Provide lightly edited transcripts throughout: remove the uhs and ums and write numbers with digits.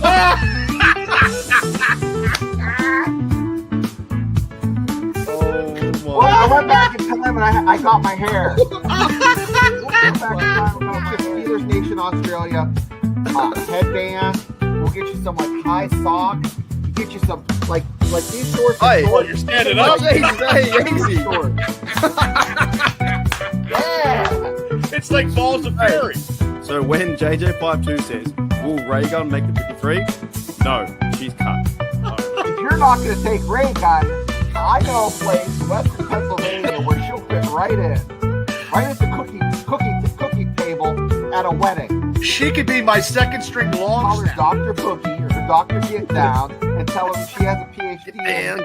Well, I went back in time and I got my hair. I went back in time and got my Steelers Nation Australia headband. We'll get you some like high socks. We'll get you some like these shorts. Hey, well, you're standing up. Hey, easy. Yeah. It's like balls of fairy. So when JJ52 says, will Ray Gun make the 53? No, she's cut. If you're not going to take Ray Gun, I know a place in Western Pennsylvania where she'll fit right in. Right at the cookie table at a wedding. She could be my second string long Call her snapper. Dr. Boogie or her Dr. Get Down and tell her she has a PhD in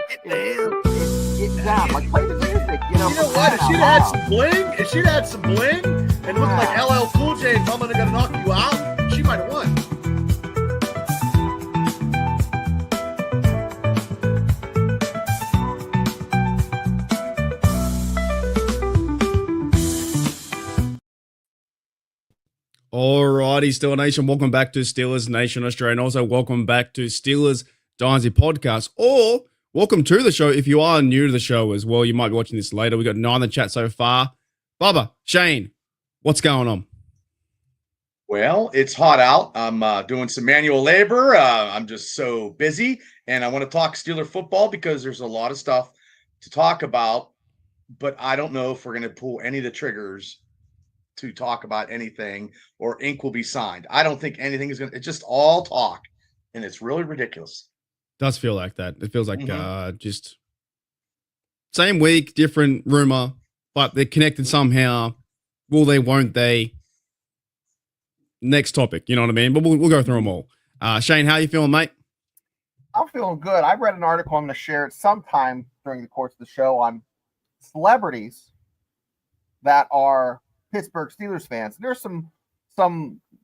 Get Down. Like, play the music, you know. You know what? If she'd had some bling, and looked like LL Cool J and told me they're gonna knock you out, she might have won. Alrighty, Steelers Nation, welcome back to Steelers Nation Australia, and also welcome back to Steelers Dynasty Podcast, or welcome to the show if you are new to the show as well. You might be watching this later. We got 9 in the chat so far. Bubba, Shane, what's going on? Well, it's hot out. I'm doing some manual labor. I'm just so busy, and I want to talk Steeler football because there's a lot of stuff to talk about, but I don't know if we're going to pull any of the triggers to talk about anything or ink will be signed. I don't think anything is going to, it's just all talk, and it's really ridiculous. Does feel like that. It feels like just same week, different rumor, but they're connected somehow. Will they, won't they? Next topic, you know what I mean? But we'll go through them all. Shane, how you feeling, mate? I'm feeling good. I read an article. I'm going to share it sometime during the course of the show on celebrities that are Pittsburgh Steelers fans. There's some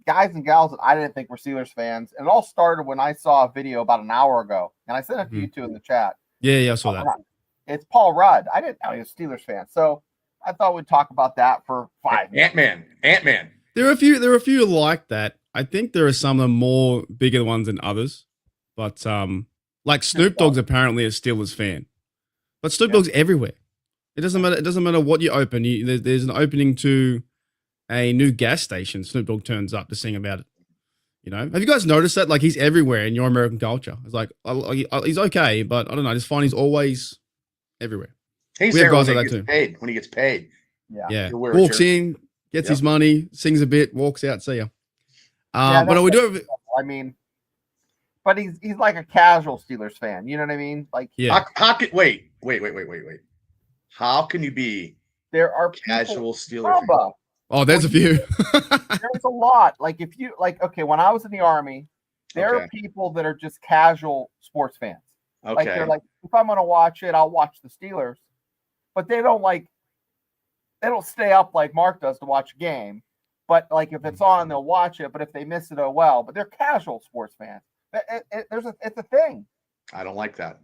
guys and gals that I didn't think were Steelers fans, and it all started when I saw a video about an hour ago, and I sent it to you two in the chat. Yeah, I saw that. It's Paul Rudd. I didn't know he was a Steelers fan, so I thought we'd talk about that for 5 minutes. Ant-Man. There are a few like that. I think there are some of the more bigger ones than others, but like Snoop Dogg's apparently a Steelers fan, but Snoop Dogg's everywhere. It doesn't matter. It doesn't matter what you open. There's an opening to a new gas station. Snoop Dogg turns up to sing about it. You know, have you guys noticed that? Like, he's everywhere in your American culture. It's like he's okay, but I don't know. I just find he's always everywhere. He's there when he gets paid. Yeah. Walks in, gets his money, sings a bit, walks out. See ya. But we do. I mean, but he's like a casual Steelers fan. You know what I mean? Like, How can wait. How can you be? There are casual Steelers fan? Oh, there's a few. There's a lot. Like, if you okay, when I was in the Army, there are people that are just casual sports fans. Okay. Like, they're like, if I'm gonna watch it, I'll watch the Steelers. But they don't stay up like Mark does to watch a game. But like, if it's on, they'll watch it. But if they miss it, oh well. But they're casual sports fans. It's a thing. I don't like that.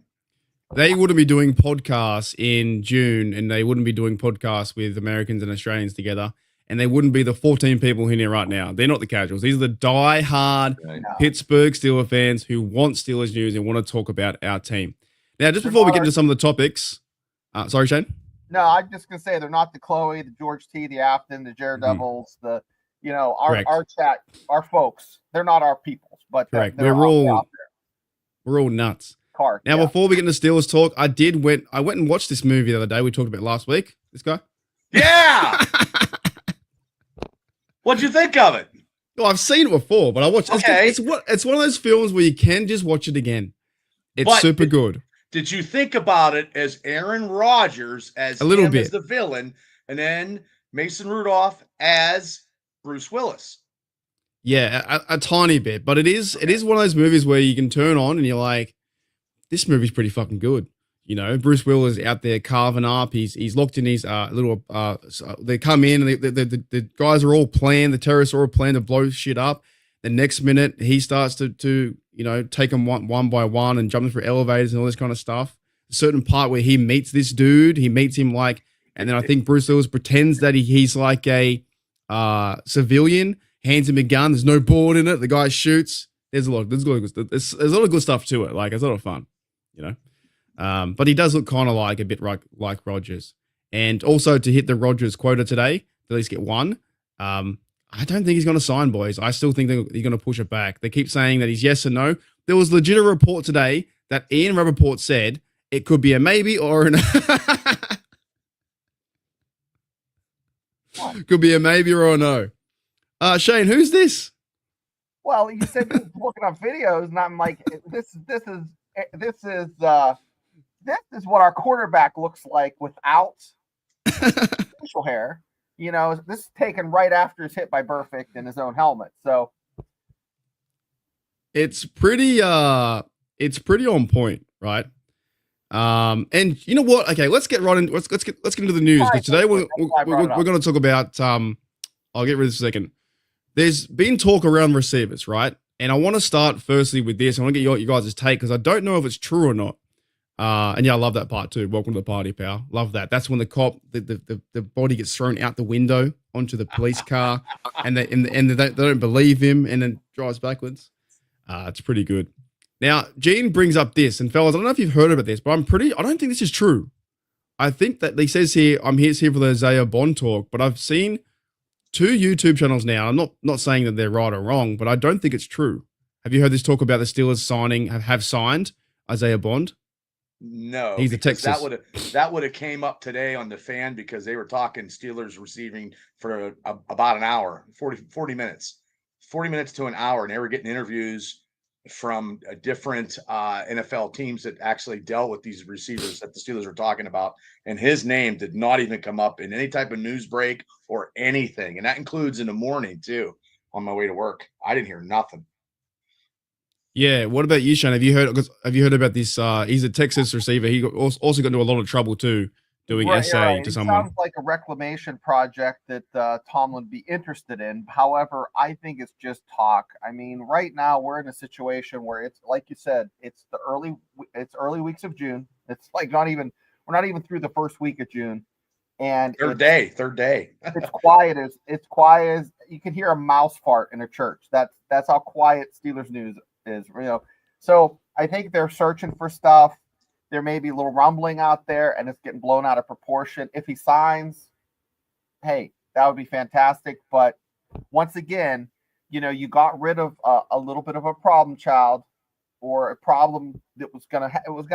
They wouldn't be doing podcasts in June, and they wouldn't be doing podcasts with Americans and Australians together, and they wouldn't be the 14 people in here right now. They're not the casuals. These are the die-hard Pittsburgh Steelers fans who want Steelers news and want to talk about our team. Now, just before we get into some of the topics, sorry, Shane? No, I'm just going to say they're not the Chloe, the George T, the Afton, the Daredevils, our chat, our folks. They're not our peoples, but correct. We're all nuts. Now, before we get into Steelers talk, I went and watched this movie the other day. We talked about last week. This guy. Yeah. What'd you think of it? Well, I've seen it before, but I watched. Okay. It's one of those films where you can just watch it again. It's super good. Did you think about it as Aaron Rodgers as a little bit as the villain, and then Mason Rudolph as Bruce Willis? Yeah, a tiny bit, but it is one of those movies where you can turn on and you're like, this movie's pretty fucking good. You know, Bruce Willis is out there carving up. He's locked in his little. They come in and the guys are all planned. The terrorists are all planned to blow shit up. The next minute, he starts to take them one by one and jump through elevators and all this kind of stuff. A certain part where he meets this dude, and then I think Bruce Willis pretends that he's like a civilian, hands him a gun. There's no bullet in it. The guy shoots. There's a lot of good stuff to it. Like, it's a lot of fun, you know. But he does look kind of like a bit like Rodgers. And also to hit the Rodgers quota today, at least get one. I don't think he's going to sign, boys. I still think he's going to push it back. They keep saying that he's yes or no. There was legit a report today that Ian Rappaport said it could be a maybe or an could be a maybe or a no. Shane, who's this? Well, you said you were looking up videos, and I'm like, this is what our quarterback looks like without facial hair. You know, this is taken right after his hit by Burfict in his own helmet. So it's pretty on point, right? And you know what? Okay, let's get right in. Let's get into the news, because today we're going to talk about. I'll get rid of this in a second. There's been talk around receivers, right? And I want to start firstly with this. I want to get you guys' take, because I don't know if it's true or not. And yeah, I love that part too. Welcome to the party, pal. Love that. That's when the cop, the body gets thrown out the window onto the police car, and they don't believe him, and then drives backwards. It's pretty good. Now, Gene brings up this, and fellas, I don't know if you've heard about this, but I don't think this is true. I think that he says here, I'm here for the Isaiah Bond talk, but I've seen 2 YouTube channels now. I'm not saying that they're right or wrong, but I don't think it's true. Have you heard this talk about the Steelers have signed Isaiah Bond? No, he's a Texas. That would have came up today on the Fan, because they were talking Steelers receiving for about an hour, 40 minutes to an hour, and they were getting interviews from different NFL teams that actually dealt with these receivers that the Steelers were talking about, and his name did not even come up in any type of news break or anything, and that includes in the morning too. On my way to work, I didn't hear nothing. Yeah, what about you, Shane? Have you heard about this? He's a Texas receiver. He also got into a lot of trouble too, doing essay to someone. Sounds like a reclamation project that Tomlin would be interested in. However, I think it's just talk. I mean, right now we're in a situation where it's like you said, it's early weeks of June. It's like we're not even through the first week of June, and third day. It's quiet as you can hear a mouse fart in a church. That's how quiet Steelers news is, you know. So I think they're searching for stuff. There may be a little rumbling out there, and it's getting blown out of proportion. If he signs, hey, that would be fantastic. But once again, you know, you got rid of a little bit of a problem child, or a problem that was gonna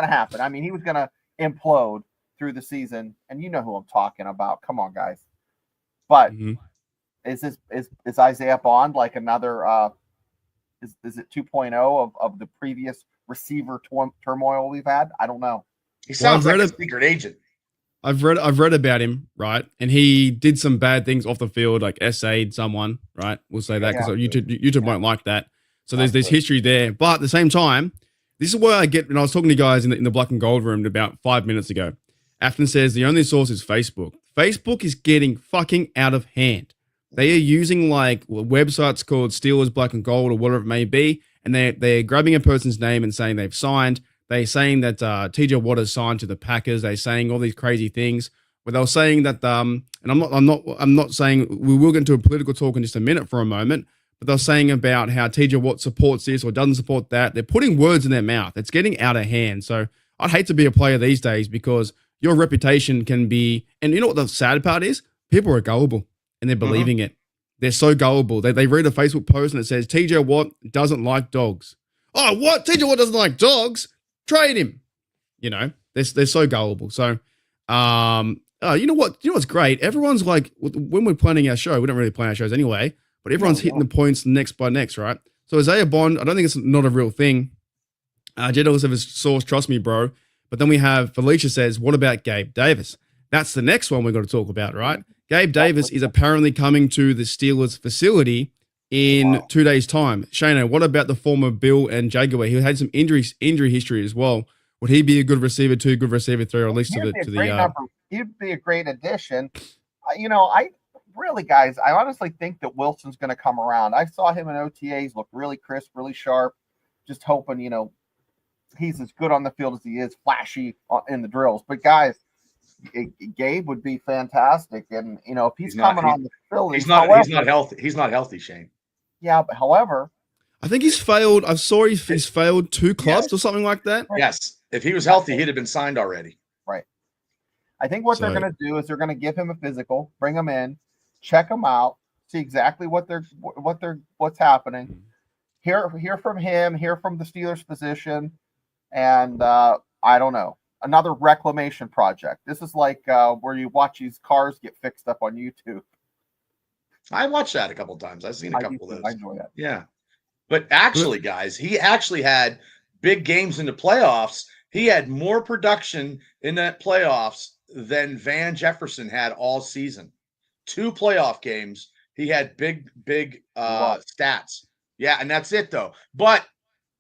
happen. I mean, he was gonna implode through the season, and you know who I'm talking about. Come on, guys. But is Isaiah Bond like another? Is it 2.0 of the previous receiver turmoil we've had? I don't know. He sounds like a secret agent. I've read about him, right? And he did some bad things off the field, like essayed someone, right? We'll say that, because YouTube won't like that. So there's history there. But at the same time, this is where I get, when I was talking to you guys in the black and gold room about 5 minutes ago. Afton says the only source is Facebook. Facebook is getting fucking out of hand. They are using like websites called Steelers Black and Gold or whatever it may be, and they're grabbing a person's name and saying they've signed. They're saying that TJ Watt has signed to the Packers. They're saying all these crazy things. But they're saying that, and I'm not saying, we will get into a political talk in just a minute for a moment, but they're saying about how TJ Watt supports this or doesn't support that. They're putting words in their mouth. It's getting out of hand. So I'd hate to be a player these days, because your reputation can be, and you know what the sad part is? People are gullible. And they're believing it. They're so gullible. They read a Facebook post and it says, TJ Watt doesn't like dogs. Oh, what? TJ Watt doesn't like dogs? Trade him. You know, they're so gullible. So, you know what? You know what's great? Everyone's like, when we're planning our show, we don't really plan our shows anyway, but everyone's hitting the points next by next, right? So Isaiah Bond, I don't think it's not a real thing. Jed also has source, trust me, bro. But then we have Felicia says, what about Gabe Davis? That's the next one we've got to talk about, right? Gabe Davis is apparently coming to the Steelers facility in 2 days' time. Shane, what about the former Bill and Jaguar? He had some injury history as well. Would he be a good receiver 2, good receiver 3, or at least he'd be a great addition. You know, I honestly think that Wilson's going to come around. I saw him in OTAs, look really crisp, really sharp. Just hoping, you know, he's as good on the field as he is flashy in the drills. But guys, Gabe would be fantastic, and you know, if he's coming on the facility, he's not healthy. He's not healthy, Shane. Yeah, but however, I think he's failed. I saw he's failed 2 clubs or something like that. Yes. If he was healthy, he'd have been signed already. Right. I think what they're going to do is they're going to give him a physical, bring him in, check him out, see exactly what's happening. Hear from him, hear from the Steelers physician, and I don't know, another reclamation project. This is like where you watch these cars get fixed up on YouTube. I watched that a couple of times. I've seen a couple of those. I enjoy that. Yeah. But actually, guys, he actually had big games in the playoffs. He had more production in that playoffs than Van Jefferson had all season. 2 playoff games. He had big stats. Yeah, and that's it though. But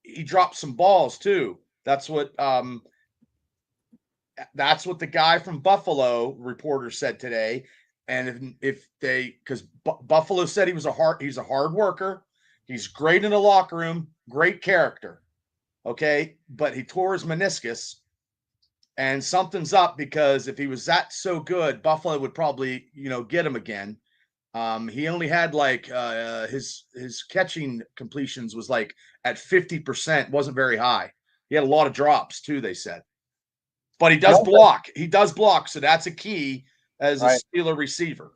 he dropped some balls too. That's what the guy from Buffalo reporter said today. And if they, because Buffalo said he's a hard worker, he's great in the locker room, great character, okay, but he tore his meniscus, and something's up because if he was that so good, Buffalo would probably get him again. He only had like his catching completions was like at 50%, wasn't very high. He had a lot of drops too, they said, but he does block. He does block, so that's a key as a Steeler receiver.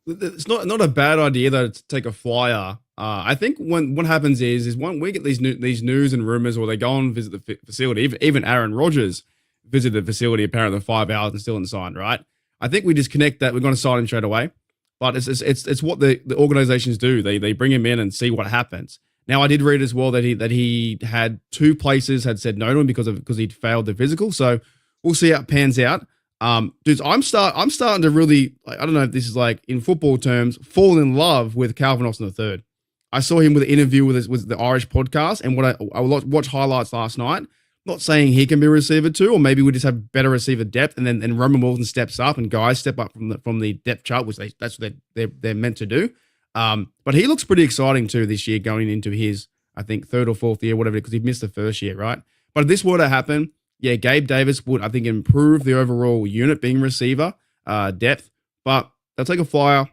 It's not a bad idea though to take a flyer. I think what happens is when we get these news and rumors, or they go and visit the facility. Even Aaron Rodgers visited the facility apparently 5 hours and still isn't signed. Right? I think we just connect that we're going to sign him straight away. But it's what the organizations do. They bring him in and see what happens. Now I did read as well that he had 2 places had said no to him because he'd failed the physical. So we'll see how it pans out. Dudes, I'm starting to really, I don't know if this is like in football terms, fall in love with Calvin Austin III. I saw him with an interview with the Irish podcast, and I watched highlights last night. Not saying he can be a receiver too, or maybe we just have better receiver depth, and then Roman Wilson steps up and guys step up from the depth chart, which that's what they're meant to do. But he looks pretty exciting too this year, going into his, I think, 3rd or 4th year, whatever, because he missed the first year, right? But if this were to happen, yeah, Gabe Davis would, I think, improve the overall unit being receiver depth. But they'll take a flyer.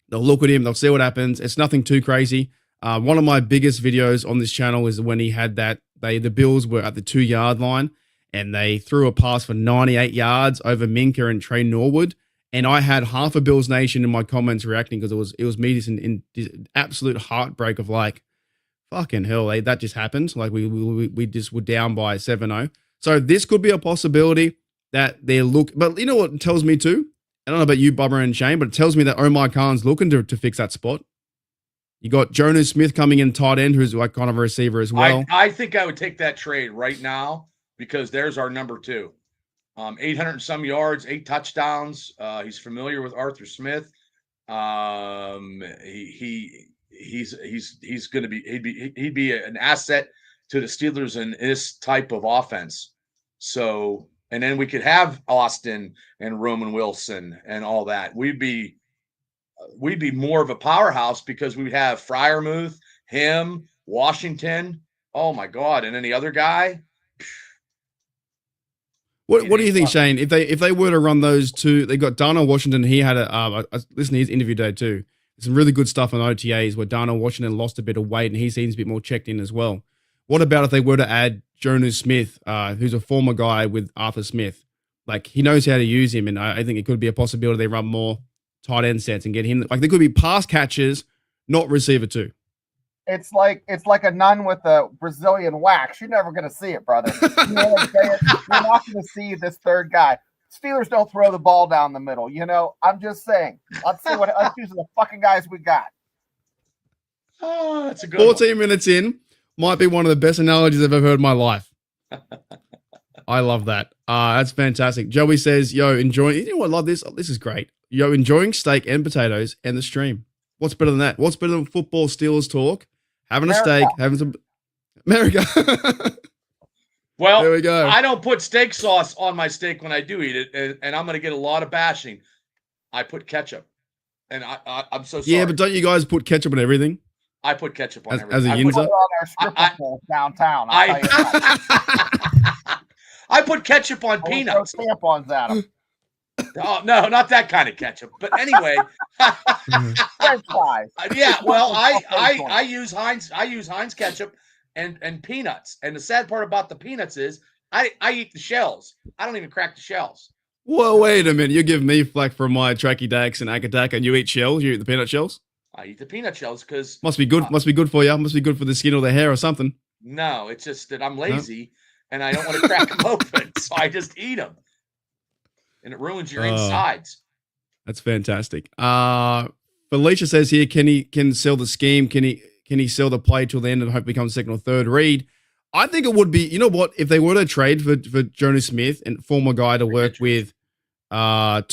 They'll look at him. They'll see what happens. It's nothing too crazy. One of my biggest videos on this channel is when he had that. The Bills were at the 2-yard line and they threw a pass for 98 yards over Minka and Trey Norwood. And I had half a Bills Nation in my comments reacting because it was me just in absolute heartbreak of like, fucking hell, that just happened. Like we just were down by 7-0. So this could be a possibility that they're but you know what it tells me too? I don't know about you, Bubba and Shane, but it tells me that Omar Khan's looking to fix that spot. You got Jonas Smith coming in tight end, who's like kind of a receiver as well. I think I would take that trade right now because there's our number 2. 800 and some yards, 8 touchdowns. He's familiar with Arthur Smith. He's going to be he'd be an asset to the Steelers in this type of offense. So, and then we could have Austin and Roman Wilson and all that. We'd be more of a powerhouse because we'd have Freiermuth, him, Washington. Oh my God. And then the other guy. What do you think, Shane? If they were to run those 2, they got Darnell Washington. He had I listened to his interview today too. Some really good stuff on OTAs where Darnell Washington lost a bit of weight and he seems a bit more checked in as well. What about if they were to add Jonas Smith, who's a former guy with Arthur Smith? Like, he knows how to use him, and I think it could be a possibility they run more tight end sets and get him. Like, there could be pass catches, not receiver too. It's like a nun with a Brazilian wax. You're never going to see it, brother. You know what I'm saying? You're not going to see this third guy. Steelers don't throw the ball down the middle. I'm just saying. Let's use the fucking guys we got. Oh, that's a good 14 one. minutes in. Might be one of the best analogies I've ever heard in my life. I love that. That's fantastic. Joey says, yo, enjoying, you know what, I love this. This is great. Yo, enjoying steak and potatoes and the stream. What's better than that? What's better than football Steelers talk? Having a steak, having some America. Well, there we go. I don't put steak sauce on my steak when I do eat it, and I'm going to get a lot of bashing. I put ketchup, and I'm so sorry. Yeah, but don't you guys put ketchup on everything? I put ketchup on everything. As a I put it on our stripper pole downtown. I put ketchup on peanuts. Throw tampons at them. Oh no, not that kind of ketchup. But anyway, French fries. yeah. Well, I French use Heinz ketchup and peanuts. And the sad part about the peanuts is I eat the shells. I don't even crack the shells. Well, wait a minute. You give me flack for my Tracky Dacks and Akadak, and you eat shells. You eat the peanut shells. I eat the peanut shells because Must be good. Must be good for you. Must be good for the skin or the hair or something. no, it's just that I'm lazy and I don't want to crack them open, so I just eat them, and it ruins your insides. That's fantastic. Felicia says here, can sell the scheme? Can he sell the play till the end and hope becomes second or third read? I think it would be, you know what, if they were to trade for Jonas Smith and former guy to work with Arthur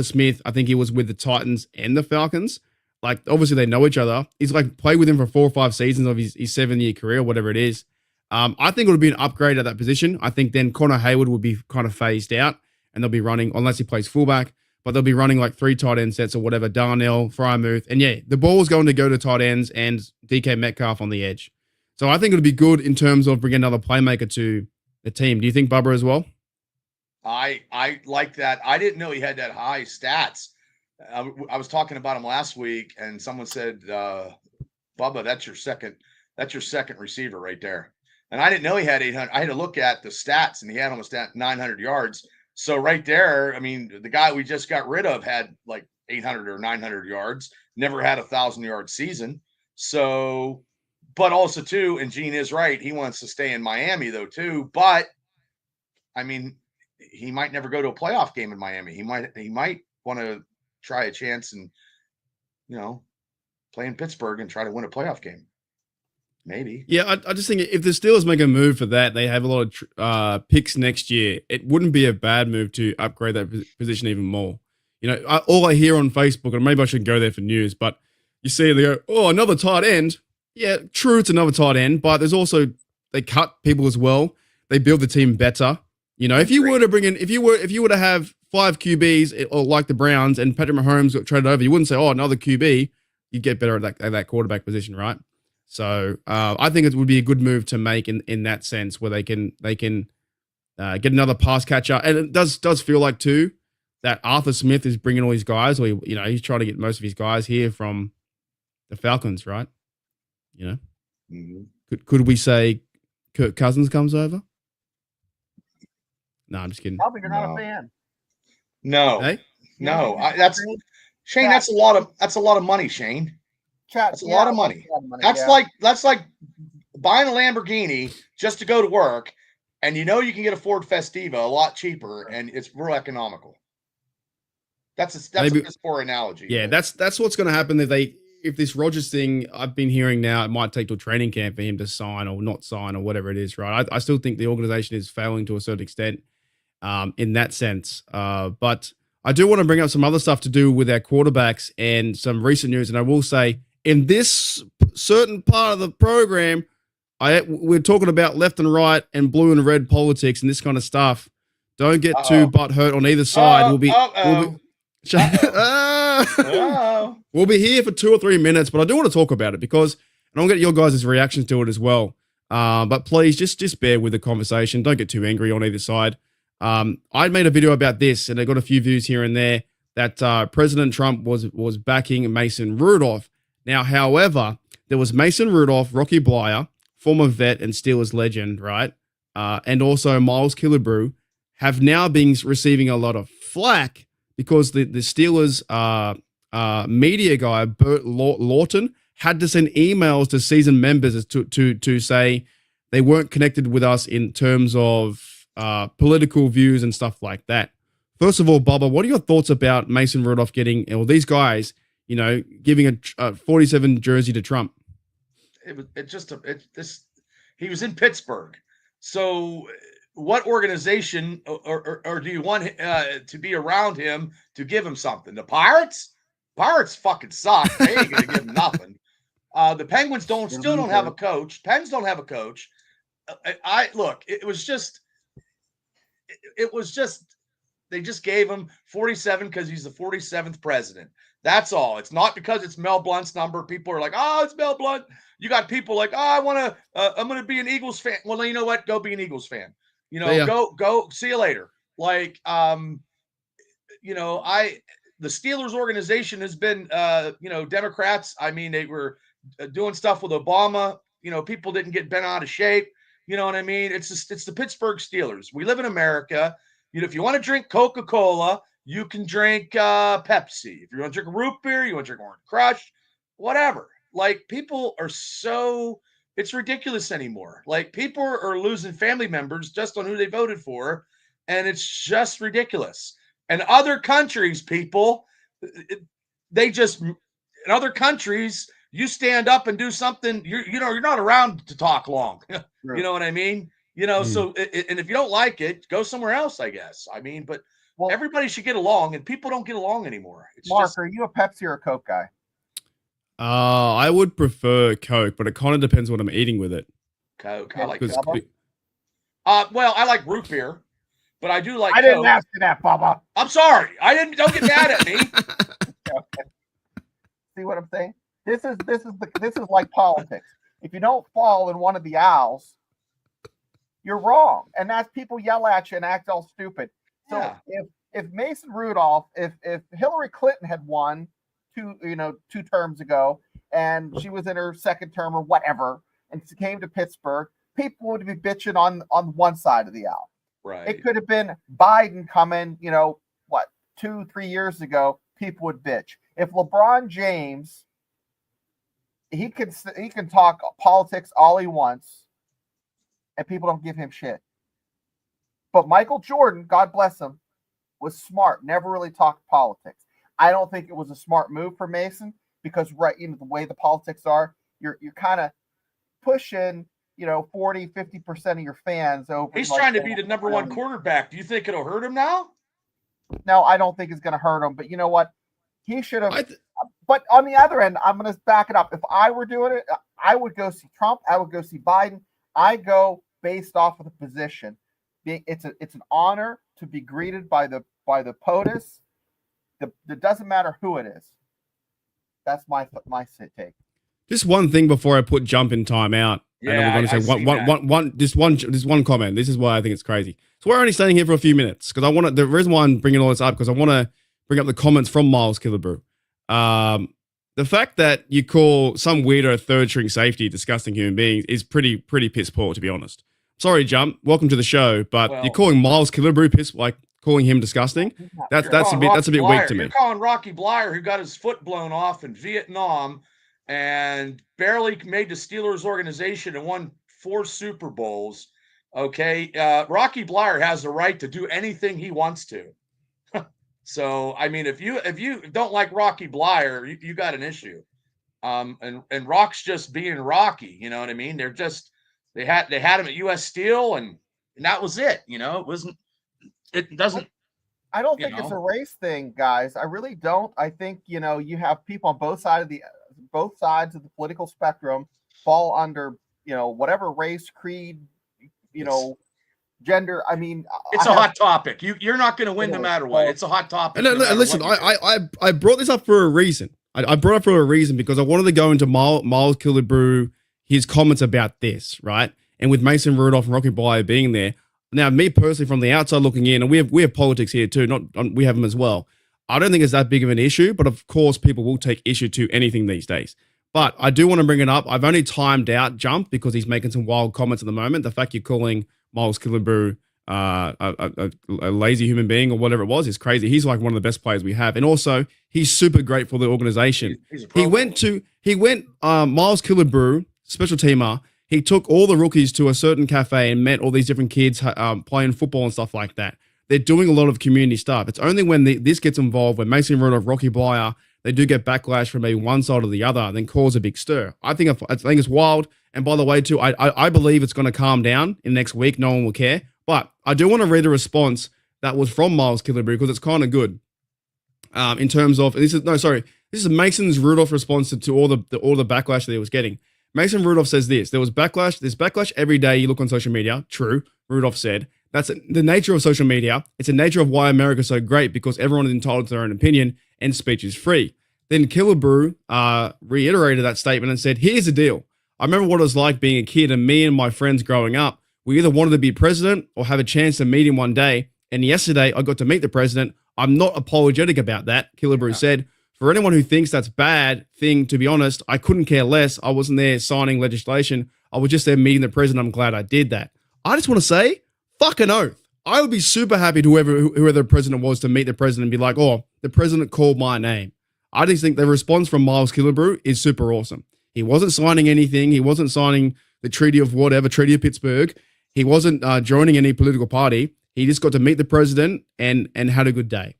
Smith. I think he was with the Titans and the Falcons. Like, obviously they know each other. He's like played with him for 4 or 5 seasons of his 7-year career, whatever it is. I think it would be an upgrade at that position. I think then Connor Hayward would be kind of phased out and they'll be running, unless he plays fullback, but they'll be running like 3 tight end sets or whatever, Darnell, Frymouth. And yeah, the ball is going to go to tight ends and DK Metcalf on the edge. So I think it would be good in terms of bringing another playmaker to the team. Do you think Bubba as well? I like that. I didn't know he had that high stats. I was talking about him last week, and someone said, "Bubba, that's your second receiver right there." And I didn't know he had 800. I had to look at the stats, and he had almost 900 yards. So right there, I mean, the guy we just got rid of had like 800 or 900 yards. Never had a 1,000-yard season. So, but also too, and Gene is right. He wants to stay in Miami though too. But I mean, he might never go to a playoff game in Miami. He might want to try a chance and, play in Pittsburgh and try to win a playoff game. Maybe. Yeah, I just think if the Steelers make a move for that, they have a lot of picks next year. It wouldn't be a bad move to upgrade that position even more. All I hear on Facebook, and maybe I shouldn't go there for news, but you see they go, "Oh, another tight end." Yeah, true, it's another tight end, but there's also, they cut people as well. They build the team better. If you were to bring in, if you were to have 5 QBs or like the Browns and Patrick Mahomes got traded over, you wouldn't say, "Oh, another QB." You'd get better at that quarterback position, right? So I think it would be a good move to make in that sense, where they can get another pass catcher, and it does feel like too that Arthur Smith is bringing all his guys, or he's trying to get most of his guys here from the Falcons, right? Mm-hmm. Could we say Kirk Cousins comes over? No, I'm just kidding. Probably you're not a fan. No, hey? No. That's Shane. That's a lot of money, Shane. That's a lot of money. That's like buying a Lamborghini just to go to work, and you can get a Ford Festiva a lot cheaper, and it's real economical. That's a piss poor analogy. Yeah, that's what's going to happen if this Rodgers thing I've been hearing now, it might take till training camp for him to sign or not sign or whatever it is, right? I still think the organization is failing to a certain extent in that sense. But I do want to bring up some other stuff to do with our quarterbacks and some recent news. And I will say, in this certain part of the program, we're talking about left and right and blue and red politics and this kind of stuff. Don't get too butthurt on either side. We'll be here for 2 or 3 minutes, but I do want to talk about it because, and I'll get your guys' reactions to it as well. But please just bear with the conversation. Don't get too angry on either side. I made a video about this, and I got a few views here and there that President Trump was backing Mason Rudolph. Now, however, there was Mason Rudolph, Rocky Blyer, former vet and Steelers legend, right? And also Miles Killebrew have now been receiving a lot of flack because the Steelers media guy, Bert Lawton, had to send emails to season members to say they weren't connected with us in terms of political views and stuff like that. First of all, Bubba, what are your thoughts about Mason Rudolph getting, or these guys, giving a 47 jersey to Trump? He was in Pittsburgh. So what organization or do you want to be around him to give him something? The Pirates? Pirates fucking suck. They ain't going to give him nothing. The Penguins still don't have a coach. Pens don't have a coach. It was just they just gave him 47 because he's the 47th president. That's all. It's not because it's Mel Blunt's number. People are like, "Oh, it's Mel Blunt." You got people like, "Oh, I'm going to be an Eagles fan." Well, you know what? Go be an Eagles fan. Go. See you later. Like, the Steelers organization has been, Democrats. I mean, they were doing stuff with Obama. People didn't get bent out of shape. You know what I mean? It's the Pittsburgh Steelers. We live in America. If you want to drink Coca-Cola, you can drink Pepsi. If you want to drink root beer, you want to drink Orange Crush, whatever. Like, people are it's ridiculous anymore. Like, people are losing family members just on who they voted for, and it's just ridiculous. And other countries, people, in other countries, you stand up and do something, you're not around to talk long. You know what I mean? So, and if you don't like it, go somewhere else, I guess. I mean, but everybody should get along, and people don't get along anymore. Mark, are you a Pepsi or a Coke guy? I would prefer Coke, but it kind of depends what I'm eating with it. Coke. I like Coke. Well, I like root beer, but I do like Coke. Didn't ask you that, Bubba. I'm sorry. Don't get mad at me. Okay. See what I'm saying? This is like politics. If you don't fall in one of the aisles, you're wrong. And that's people yell at you and act all stupid. So if Mason Rudolph, if Hillary Clinton had won two terms ago, and she was in her second term or whatever, and she came to Pittsburgh, people would be bitching on one side of the aisle. Right. It could have been Biden coming, 2-3 years ago, people would bitch. If LeBron James, he can talk politics all he wants, and people don't give him shit. But Michael Jordan, God bless him, was smart, never really talked politics. I don't think it was a smart move for Mason because the way the politics are, you're kind of pushing, 40-50% of your fans over. He's trying to be the number one quarterback. Do you think it'll hurt him now? No, I don't think it's going to hurt him. But you know what? He should have. But on the other end, I'm going to back it up. If I were doing it, I would go see Trump. I would go see Biden. I go based off of the position. It's an honor to be greeted by the POTUS. It doesn't matter who it is. That's my take. Just one thing before I put jump in time out. Yeah, and we're going to say one comment. This is why I think it's crazy. So we're only staying here for a few minutes because the reason why I'm bringing all this up because I want to bring up the comments from Miles Killebrew. The fact that you call some weirdo third string safety disgusting human beings is pretty piss poor, to be honest. Sorry, Jump. Welcome to the show, but you're calling Miles Killebrew calling him disgusting. That's a bit weak to me. You're calling Rocky Blyer, who got his foot blown off in Vietnam and barely made the Steelers organization and won 4 Super Bowls. Okay, Rocky Blyer has the right to do anything he wants to. So, I mean, if you don't like Rocky Blyer, you got an issue. And Rock's just being Rocky. You know what I mean? They had him at U.S. Steel, and that was it. It doesn't. I don't think it's a race thing, guys. I really don't. I think you have people on both sides of the political spectrum fall under whatever race, creed, gender. I mean, it's a hot topic. You're not going to win no matter what. It's a hot topic. No, listen, I brought this up for a reason. I brought it up for a reason because I wanted to go into Miles Killebrew, his comments about this, right? And with Mason Rudolph and Rocky Blyer being there. Now, me personally, from the outside looking in, and we have politics here too. We have them as well. I don't think it's that big of an issue, but of course, people will take issue to anything these days. But I do want to bring it up. I've only timed out Jump because he's making some wild comments at the moment. The fact you're calling Miles Killebrew a lazy human being or whatever it was is crazy. He's like one of the best players we have, and also he's super great for the organization. Miles Killebrew, special teamer. He took all the rookies to a certain cafe and met all these different kids playing football and stuff like that. They're doing a lot of community stuff. It's only when this gets involved, when Mason Rudolph, Rocky Blyer, they do get backlash from maybe one side or the other, then cause a big stir. I think it's wild. And by the way, too, I believe it's going to calm down in next week. No one will care. But I do want to read a response that was from Miles Killebrew because it's kind of good. In terms of this is Mason's Rudolph response to all the backlash that he was getting. Mason Rudolph says this: there's backlash every day you look on social media. True, Rudolph said. That's the nature of social media. It's the nature of why America's so great because everyone is entitled to their own opinion and speech is free. Then Killebrew reiterated that statement and said, here's the deal. I remember what it was like being a kid and me and my friends growing up. We either wanted to be president or have a chance to meet him one day. And yesterday, I got to meet the president. I'm not apologetic about that. Killebrew said, for anyone who thinks that's bad thing, to be honest, I couldn't care less. I wasn't there signing legislation. I was just there meeting the president. I'm glad I did that. I just want to say, fucking oath. I would be super happy to whoever the president was to meet the president and be like, oh, the president called my name. I just think the response from Miles Killebrew is super awesome. He wasn't signing anything. He wasn't signing the Treaty of whatever, Treaty of Pittsburgh. He wasn't joining any political party. He just got to meet the president and had a good day.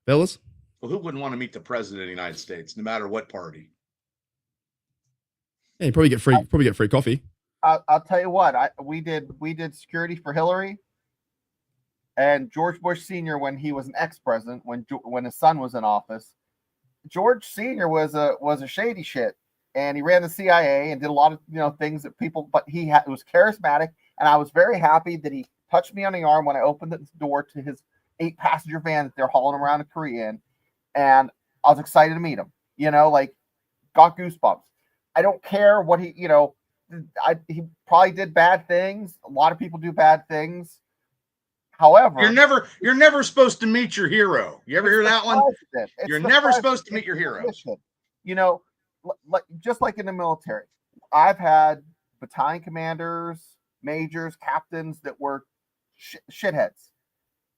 Fellas? Well, who wouldn't want to meet the president of the United States, no matter what party? Yeah, you probably get free coffee. I'll tell you what, we did security for Hillary and George Bush Sr. when he was an ex-president, when his son was in office. George Sr. was a shady shit, and he ran the CIA and did a lot of things that people. But he was charismatic, and I was very happy that he touched me on the arm when I opened the door to his 8-passenger van that they're hauling around to Korea in, and I was excited to meet him. Got goosebumps. I don't care what he probably did bad things. A lot of people do bad things. However, you're never supposed to meet your hero. You ever hear that one? You're never supposed to meet your hero. Just like in the military, I've had battalion commanders, majors, captains that were shitheads.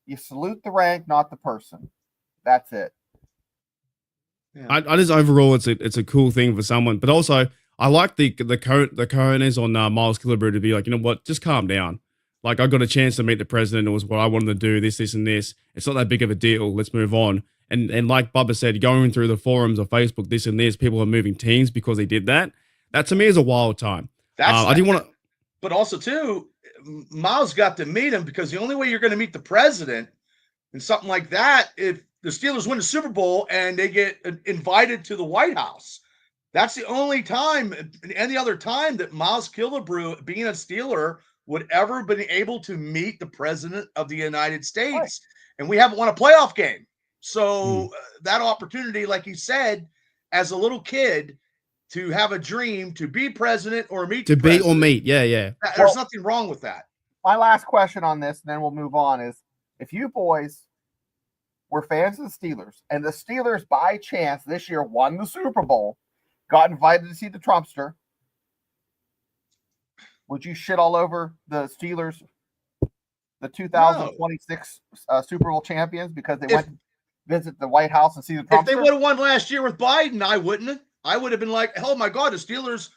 You salute the rank, not the person. That's it. Yeah. I just overall, it's a cool thing for someone, but also I like the cojones on Miles Killebrew to be like, you know what, just calm down. Like, I got a chance to meet the president. It was what I wanted to do, this, and this. It's not that big of a deal. Let's move on. And like Bubba said, going through the forums of Facebook, this and this, people are moving teams because he did that. That to me is a wild time. I didn't want to. But also, too, Miles got to meet him because the only way you're going to meet the president and something like that, if the Steelers win the Super Bowl and they get invited to the White House. That's the only time, any other time that Miles Killebrew, being a Steeler, would ever been able to meet the president of the United States. Right. And we haven't won a playoff game. So that opportunity, like you said, as a little kid, to have a dream to be president or meet to be or meet. Yeah. There's nothing wrong with that. My last question on this, and then we'll move on, is if you boys were fans of the Steelers and the Steelers by chance this year won the Super Bowl, got invited to see the Trumpster, would you shit all over the Steelers, the 2026 Super Bowl champions, because they went to visit the White House and see the Trumpster? If they would have won last year with Biden, I wouldn't have. I would have been like, oh my God, the Steelers,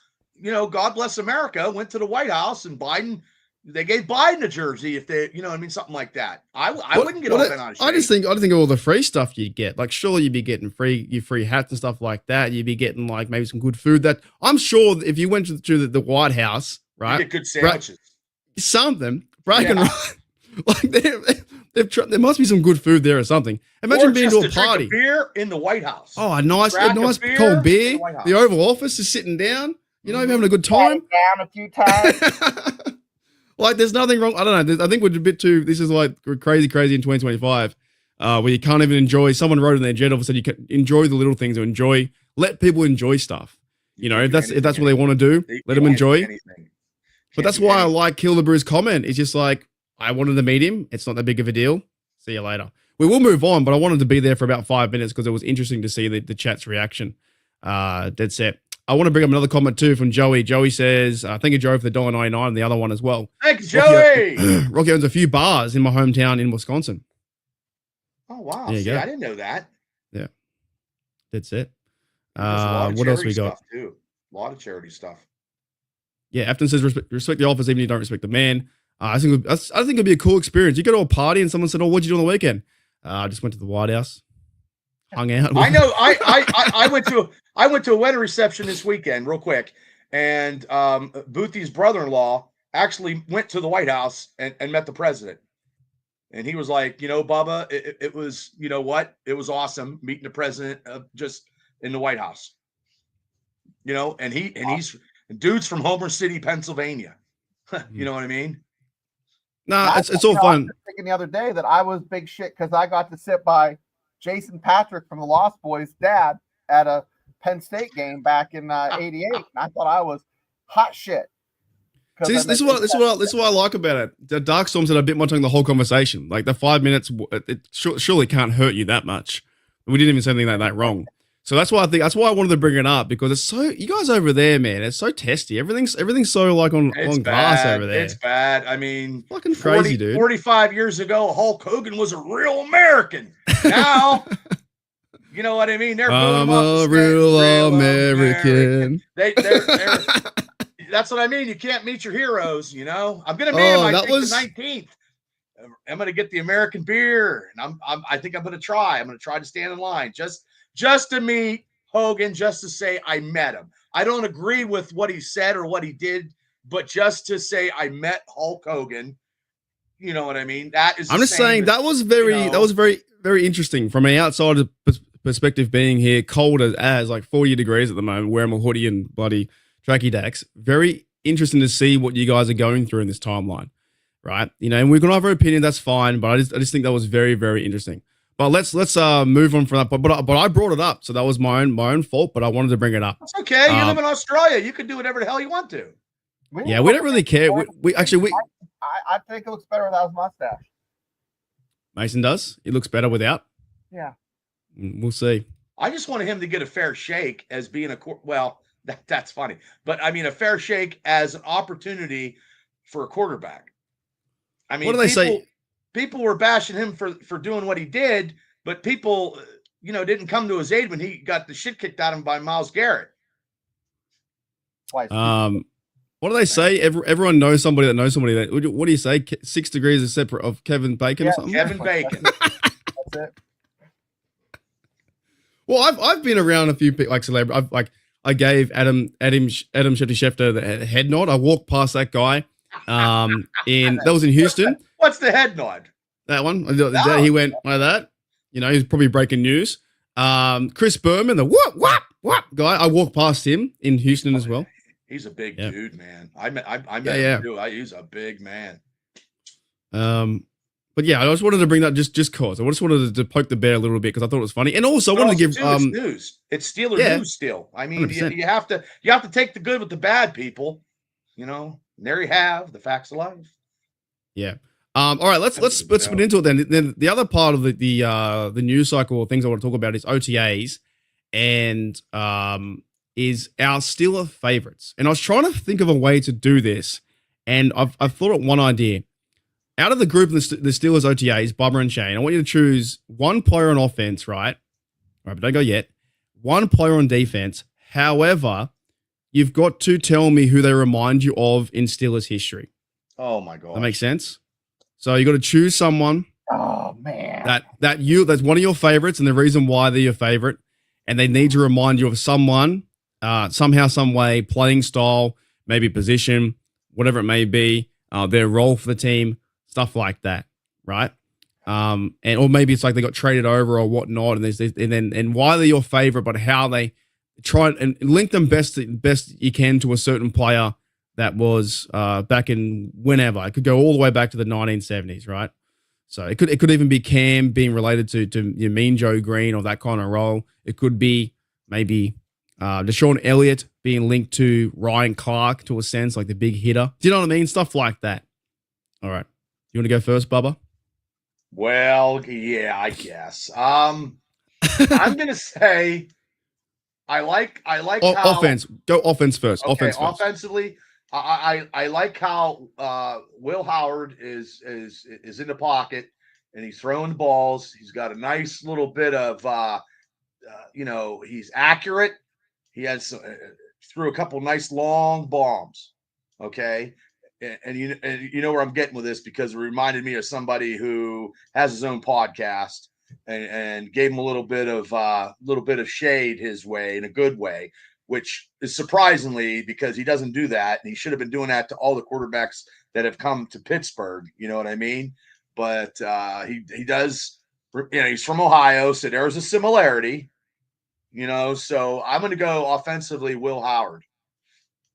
God bless America, went to the White House and Biden, they gave Biden a jersey if they, something like that. I wouldn't get all that on. I just think all the free stuff you get, like surely you'd be getting free hats and stuff like that. You'd be getting like maybe some good food that I'm sure if you went to the White House, right? You get good sandwiches. Something. Bragging right. Like there must be some good food there or something. Imagine being to a party. Beer in the White House. Oh, a nice cold beer. The Oval Office is sitting down. You're having a good time. Down a few times. Like, there's nothing wrong. I don't know. I think we're a bit too. This is like crazy in 2025, where you can't even enjoy. Someone wrote in their jet. Said you can enjoy the little things or let people enjoy stuff. If that's what they want to do, let them enjoy. But that's why I like Kildebrew's comment. It's just like, I wanted to meet him. It's not that big of a deal. See you later. We will move on, but I wanted to be there for about 5 minutes because it was interesting to see the chat's reaction. Dead set. I want to bring up another comment too from Joey. Joey says, thank you, Joey, for the $1.99 and the other one as well. Thanks, Joey. Rocky owns a few bars in my hometown in Wisconsin. Oh, wow. I didn't know that. Yeah. That's it. What else we got? Too. A lot of charity stuff. Yeah, Afton says respect the office even if you don't respect the man. I think it'd be a cool experience. You go to a party and someone said, "Oh, what'd you do on the weekend?" I just went to the White House, hung out. I know. I went to a wedding reception this weekend, real quick, and Boothie's brother-in-law actually went to the White House and met the president, and he was like, Bubba, it was, it was awesome meeting the president just in the White House, and he's dude's from Homer City, Pennsylvania. You know what I mean? No, it's all fun. I was thinking the other day that I was big shit because I got to sit by Jason Patrick from the Lost Boys' dad at a Penn State game back in '88, and I thought I was hot shit. See, this is what I like about it. The Dark Storm said a bit more during the whole conversation. Like the 5 minutes, it surely can't hurt you that much. We didn't even say anything like that wrong. So that's why I wanted to bring it up, because it's so, you guys over there, man, it's so testy. Everything's so like on glass over there. It's bad. I mean, fucking crazy, dude. 45 years ago, Hulk Hogan was a real American. Now, you know what I mean? They're I'm a real American. They're that's what I mean. You can't meet your heroes, you know. I'm gonna meet him. I think the 19th. I'm gonna get the American beer, and I think I'm gonna try. I'm gonna try to stand in line just to meet Hogan, just to say I met him. I don't agree with what he said or what he did, but just to say I met Hulk Hogan, you know what I mean? That is. I'm just saying that was very, very interesting from an outsider perspective. Being here, cold as like 40 degrees at the moment, wearing my hoodie and bloody tracky dacks. Very interesting to see what you guys are going through in this timeline, right? You know, and we're gonna have our opinion. That's fine, but I just think that was very, very interesting. But let's move on from that. But I brought it up, so that was my own fault. But I wanted to bring it up. That's okay. You live in Australia. You can do whatever the hell you want to. We don't really care. I think it looks better without his mustache. Mason does. It looks better without. Yeah. We'll see. I just wanted him to get a fair shake as being that's funny. But I mean, a fair shake as an opportunity for a quarterback. I mean, what do they say? People were bashing him for doing what he did, but people, didn't come to his aid when he got the shit kicked out of him by Myles Garrett. Twice. What do they say? Everyone knows somebody that knows somebody that. What do you say? 6 degrees is separate of Kevin Bacon or something? Kevin Bacon. That's it. Well, I've been around a few people like celebrities. I gave Adam Shetty Schefter the head nod. I walked past that guy. That was in Houston. What's the head nod? That one. He went like that. He's probably breaking news. Chris Berman, the whoop guy. I walked past him in Houston as well. He's a big dude, man. I met him too. He's a big man. But yeah, I just wanted to bring that just cause. I just wanted to poke the bear a little bit because I thought it was funny, and also I wanted to give it's news. It's Steeler news still. I mean, you have to take the good with the bad, people. And there you have the facts of life. Yeah. All right, let's spin into it then. Then the other part of the news cycle or things I want to talk about is OTAs, and is our Steeler favorites. And I was trying to think of a way to do this, and I've thought of one idea. Out of the group of the Steelers OTAs, Bubba and Shane, I want you to choose one player on offense, right? All right, but don't go yet. One player on defense. However, you've got to tell me who they remind you of in Steelers history. Oh my God. That makes sense? So you got to choose someone. Oh man. That's one of your favorites, and the reason why they're your favorite. And they need to remind you of someone, somehow, some way, playing style, maybe position, whatever it may be, their role for the team. Stuff like that, right? Or maybe it's like they got traded over or whatnot, and why they're your favorite, but how they try and link them best you can to a certain player that was back in whenever. It could go all the way back to the 1970s, right? So it could even be Cam being related to your Mean Joe Green or that kind of role. It could be maybe Deshaun Elliott being linked to Ryan Clark to a sense, like the big hitter. Do you know what I mean? Stuff like that. All right. You want to go first, Bubba? Well, yeah, I guess. I'm gonna say I like how offense. Go offense first. Okay, offense first. Offensively, I like how Will Howard is in the pocket and he's throwing the balls. He's got a nice little bit of he's accurate. He has threw a couple nice long bombs. Okay. And you know where I'm getting with this because it reminded me of somebody who has his own podcast and gave him a little bit of shade his way in a good way, which is surprisingly because he doesn't do that, and he should have been doing that to all the quarterbacks that have come to Pittsburgh. You know what I mean? But he does. He's from Ohio, so there's a similarity. So I'm going to go offensively, Will Howard.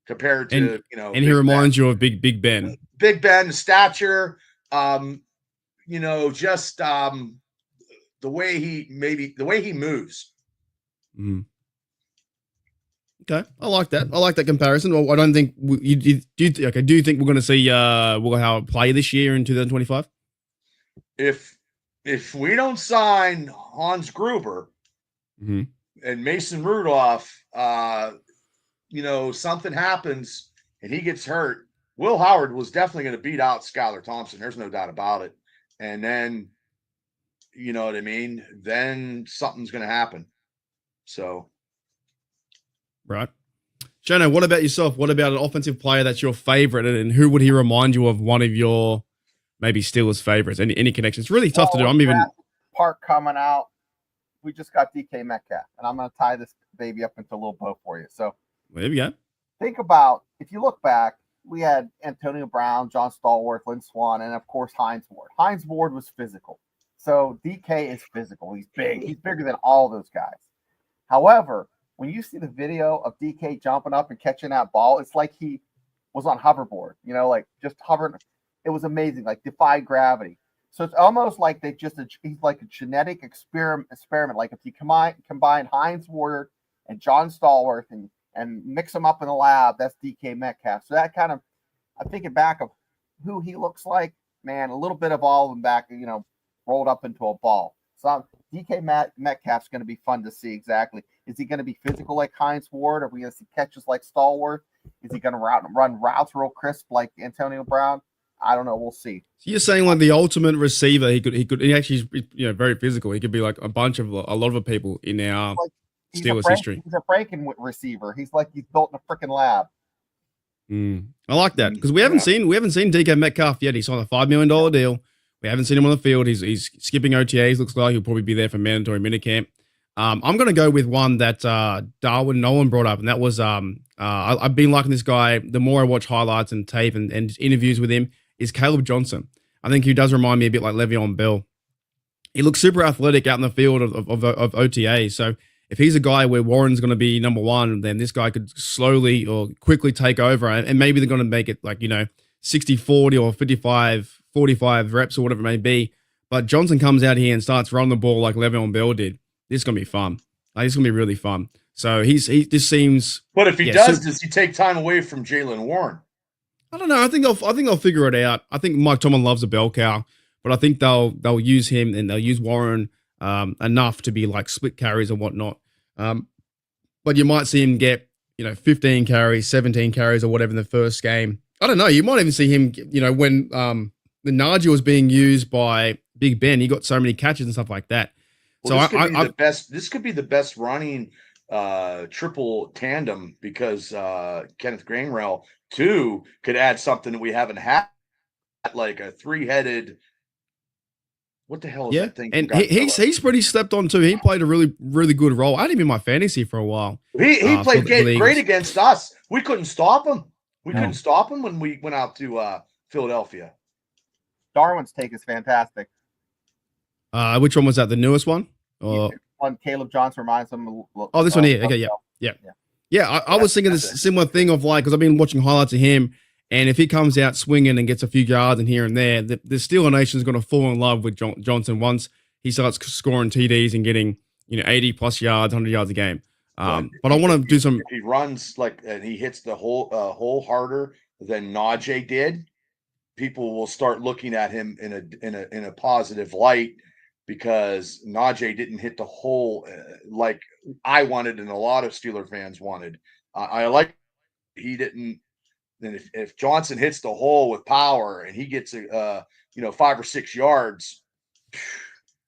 Compared to, and he reminds you of Big Ben. Big Ben, stature, just the way he moves. Mm. Okay, I like that. I like that comparison. Well, I don't think do you think we're going to see Will Howard play this year in 2025? If we don't sign Hans Gruber Mm-hmm. and Mason Rudolph, something happens and he gets hurt, Will Howard was definitely going to beat out Skylar Thompson. There's no doubt about it. And then, you know what I mean? Then something's going to happen. So. Right. Shano, what about yourself? What about an offensive player that's your favorite, and who would he remind you of one of your maybe Steelers favorites? Any connections? It's really tough to do. I'm even Park coming out. We just got DK Metcalf, and I'm going to tie this baby up into a little bow for you. So there we go. Think about, if you look back, we had Antonio Brown, John Stallworth, Lynn Swann, and of course Hines Ward. Hines Ward was physical. So DK is physical. He's big. He's bigger than all those guys. However, when you see the video of DK jumping up and catching that ball, it's like he was on hoverboard, like just hovering. It was amazing, like defy gravity. So it's almost like he's like a genetic experiment. Like if you combine Hines Ward and John Stallworth and mix them up in the lab, that's DK Metcalf. So that kind of, I'm thinking back of who he looks like, man, a little bit of all of them back, rolled up into a ball. So DK Metcalf's going to be fun to see exactly. Is he going to be physical like Hines Ward? Are we going to see catches like Stallworth? Is he going to run routes real crisp like Antonio Brown? I don't know. We'll see. So you're saying like the ultimate receiver, he actually very physical. He could be like a lot of people in our Steelers history. He's a breaking receiver. He's like he's built in a freaking lab. I like that because we haven't seen DK Metcalf yet. He's on a $5 million deal. We haven't seen him on the field. He's skipping OTAs. Looks like he'll probably be there for mandatory minicamp. I'm going to go with one that Darwin Nolan brought up, and that was I've been liking this guy. The more I watch highlights and tape and interviews with him, is Caleb Johnson. I think he does remind me a bit like Le'Veon Bell. He looks super athletic out in the field of OTA. So if he's a guy where Warren's going to be number one, then this guy could slowly or quickly take over, and maybe they're going to make it like 60-40 or 55-45 reps or whatever it may be. But Johnson comes out here and starts running the ball like Le'Veon Bell did. This is going to be fun. Like, it's going to be really fun. So he just seems. But if he does he take time away from Jaylen Warren? I don't know. I think they'll figure it out. I think Mike Tomlin loves a bell cow, but I think they'll use him and they'll use Warren enough to be like split carries and whatnot. But you might see him get 15 carries, 17 carries or whatever in the first game. I don't know. You might even see him. When the Najee was being used by Big Ben, he got so many catches and stuff like that. Well, this could be the best running triple tandem because Kenneth Gainwell too could add something that we haven't had, like a three-headed. What the hell is that thing? And he's pretty slept on too. He played a really, really good role. I had him in my fantasy for a while. He played great against us. We couldn't stop him. Couldn't stop him when we went out to Philadelphia. Darwin's take is fantastic. Which one was that? The newest one? One Caleb Johnson reminds him. This one here. Okay, yeah. I was thinking this similar thing of like, because I've been watching highlights of him, and if he comes out swinging and gets a few yards in here and there, the Steeler Nation is going to fall in love with Johnson once he starts scoring TDs and getting 80 plus yards, 100 yards a game. But I want to do some. If he runs and he hits the hole harder than Najee did, people will start looking at him in a positive light. Because Najee didn't hit the hole like I wanted and a lot of Steeler fans wanted. I like he didn't. Then if Johnson hits the hole with power and he gets 5 or 6 yards,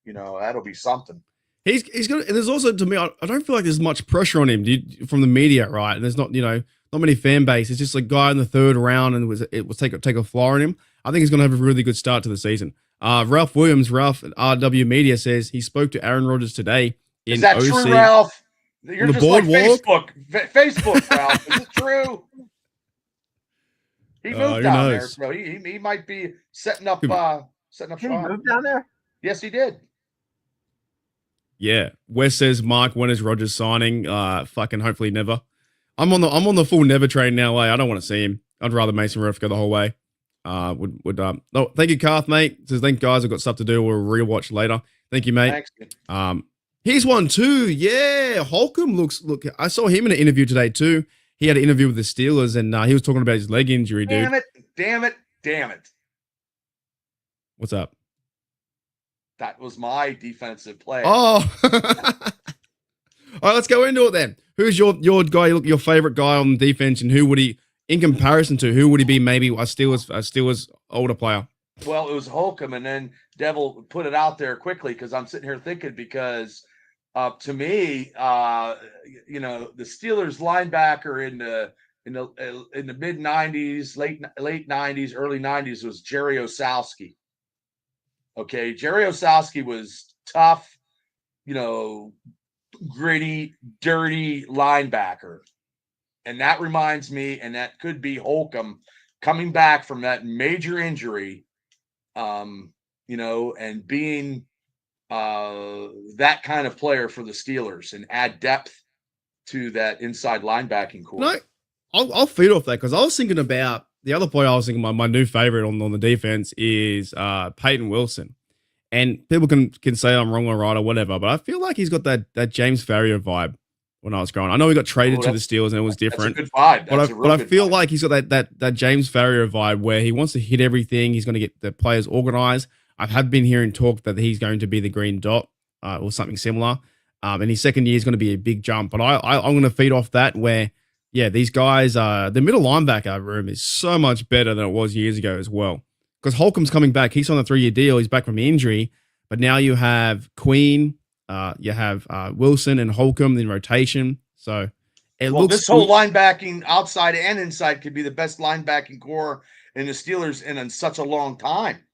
that'll be something. He's got. There's also, to me, I don't feel like there's much pressure on him from the media, right? And there's not not many fan base. It's just a guy in the third round and it was take a flyer on him. I think he's going to have a really good start to the season. Ralph Williams, Ralph at RW Media says he spoke to Aaron Rodgers today. Is that true, Ralph? You're just boardwalk? like Facebook, Ralph. Is it true? He moved down there, bro. He might be setting up shop. Did he move down there? Yes, he did. Yeah. Wes says, Mark, when is Rodgers signing? Fucking hopefully never. I'm on the full never train now. I don't want to see him. I'd rather Mason Rudolph go the whole way. Thank you, Karth, mate. Says, thank guys. I've got stuff to do. We'll rewatch later. Thank you, mate. Thanks. He's one too. Yeah, Holcomb look. I saw him in an interview today too. He had an interview with the Steelers, and he was talking about his leg injury, dude. Damn it! Damn it! Damn it! What's up? That was my defensive play. Oh, all right. Let's go into it then. Who's your guy? Your favorite guy on defense, and who would he, in comparison to, who would he be? Maybe a Steelers older player. Well, it was Holcomb, and then Devil put it out there quickly because I'm sitting here thinking because to me, the Steelers linebacker in the mid '90s, late '90s, early '90s was Jerry Osowski. Okay, Jerry Osowski was tough, gritty, dirty linebacker, and that reminds me, and that could be Holcomb coming back from that major injury. And being that kind of player for the Steelers and add depth to that inside linebacking core. No, I'll feed off that because I was thinking about the other player. I was thinking my new favorite on the defense is Peyton Wilson, and people can say I'm wrong or right or whatever, but I feel like he's got that James Farrier vibe. When I was growing, I know he got traded to the Steelers and it was different. That's a good vibe. But I feel like he's got that James Farrier vibe where he wants to hit everything. He's going to get the players organized. I've been hearing talk that he's going to be the green dot or something similar. And his second year is going to be a big jump. But I'm going to feed off that where, yeah, these guys, the middle linebacker room is so much better than it was years ago as well. Because Holcomb's coming back. He's on a 3-year deal. He's back from injury. But now you have Queen, you have Wilson and Holcomb in rotation. So this whole linebacking outside and inside could be the best linebacking core in the Steelers in such a long time.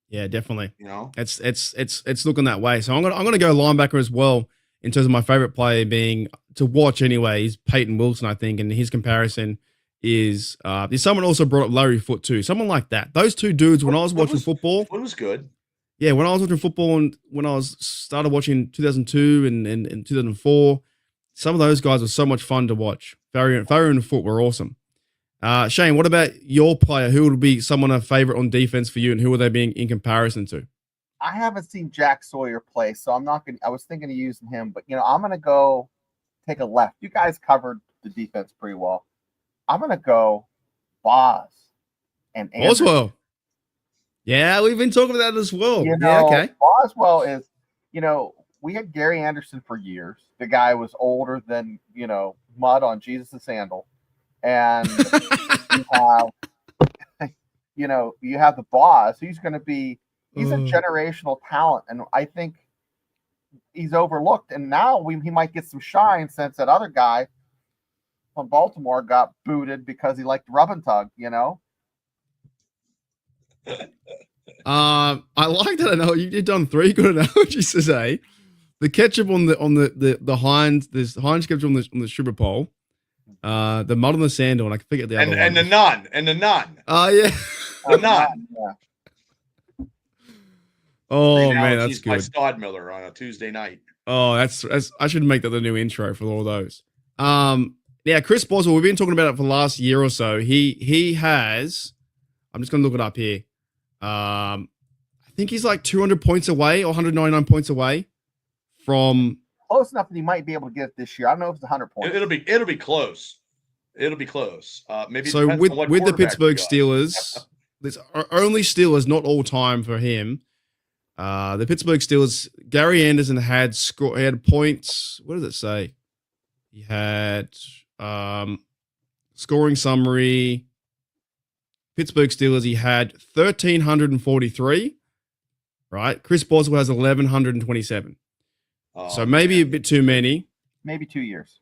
Yeah, definitely. It's looking that way. So I'm gonna go linebacker as well in terms of my favorite player being to watch anyway is Peyton Wilson, I think, and his comparison is someone also brought up Larry Foote too. Someone like that. Those two dudes when I was watching football. It was good. Yeah, when I was watching football and when I started watching 2002 and 2004, some of those guys were so much fun to watch. Farrier and Foote were awesome. Shane, what about your player? Who would be someone a favorite on defense for you, and who are they being in comparison to? I haven't seen Jack Sawyer play, so I'm not going to. I was thinking of using him, but I'm going to go take a left. You guys covered the defense pretty well. I'm going to go Boz and Anderson. Boswell. Yeah, we've been talking about that as well. Yeah, okay. Boswell is, we had Gary Anderson for years. The guy was older than, mud on Jesus' sandal. And you have the Boz. He's going to be, he's a generational talent. And I think he's overlooked. And now he might get some shine since that other guy from Baltimore got booted because he liked rub and tug, I like that. I know you've done 3 good analogies today. The ketchup on the Heinz, there's Heinz ketchup on the sugar pole, the mud on the sandal, and I can forget the other one. And the nun. Oh yeah, the nun. Yeah. Oh man, that's good. By Stodmiller on a Tuesday night. Oh, that's I should make that the new intro for all those. Yeah, Chris Boswell. We've been talking about it for the last year or so. He has. I'm just gonna look it up here. I think he's like 200 points away or 199 points away from close enough that he might be able to get it this year. I don't know if it's 100 points. It'll be close. It'll be close. Maybe so with the Pittsburgh Steelers, there's only Steelers, not all time for him. The Pittsburgh Steelers, Gary Anderson had points. What does it say? He had scoring summary. Pittsburgh Steelers, he had 1,343, right? Chris Boswell has 1,127. So maybe a bit too many. Maybe 2 years.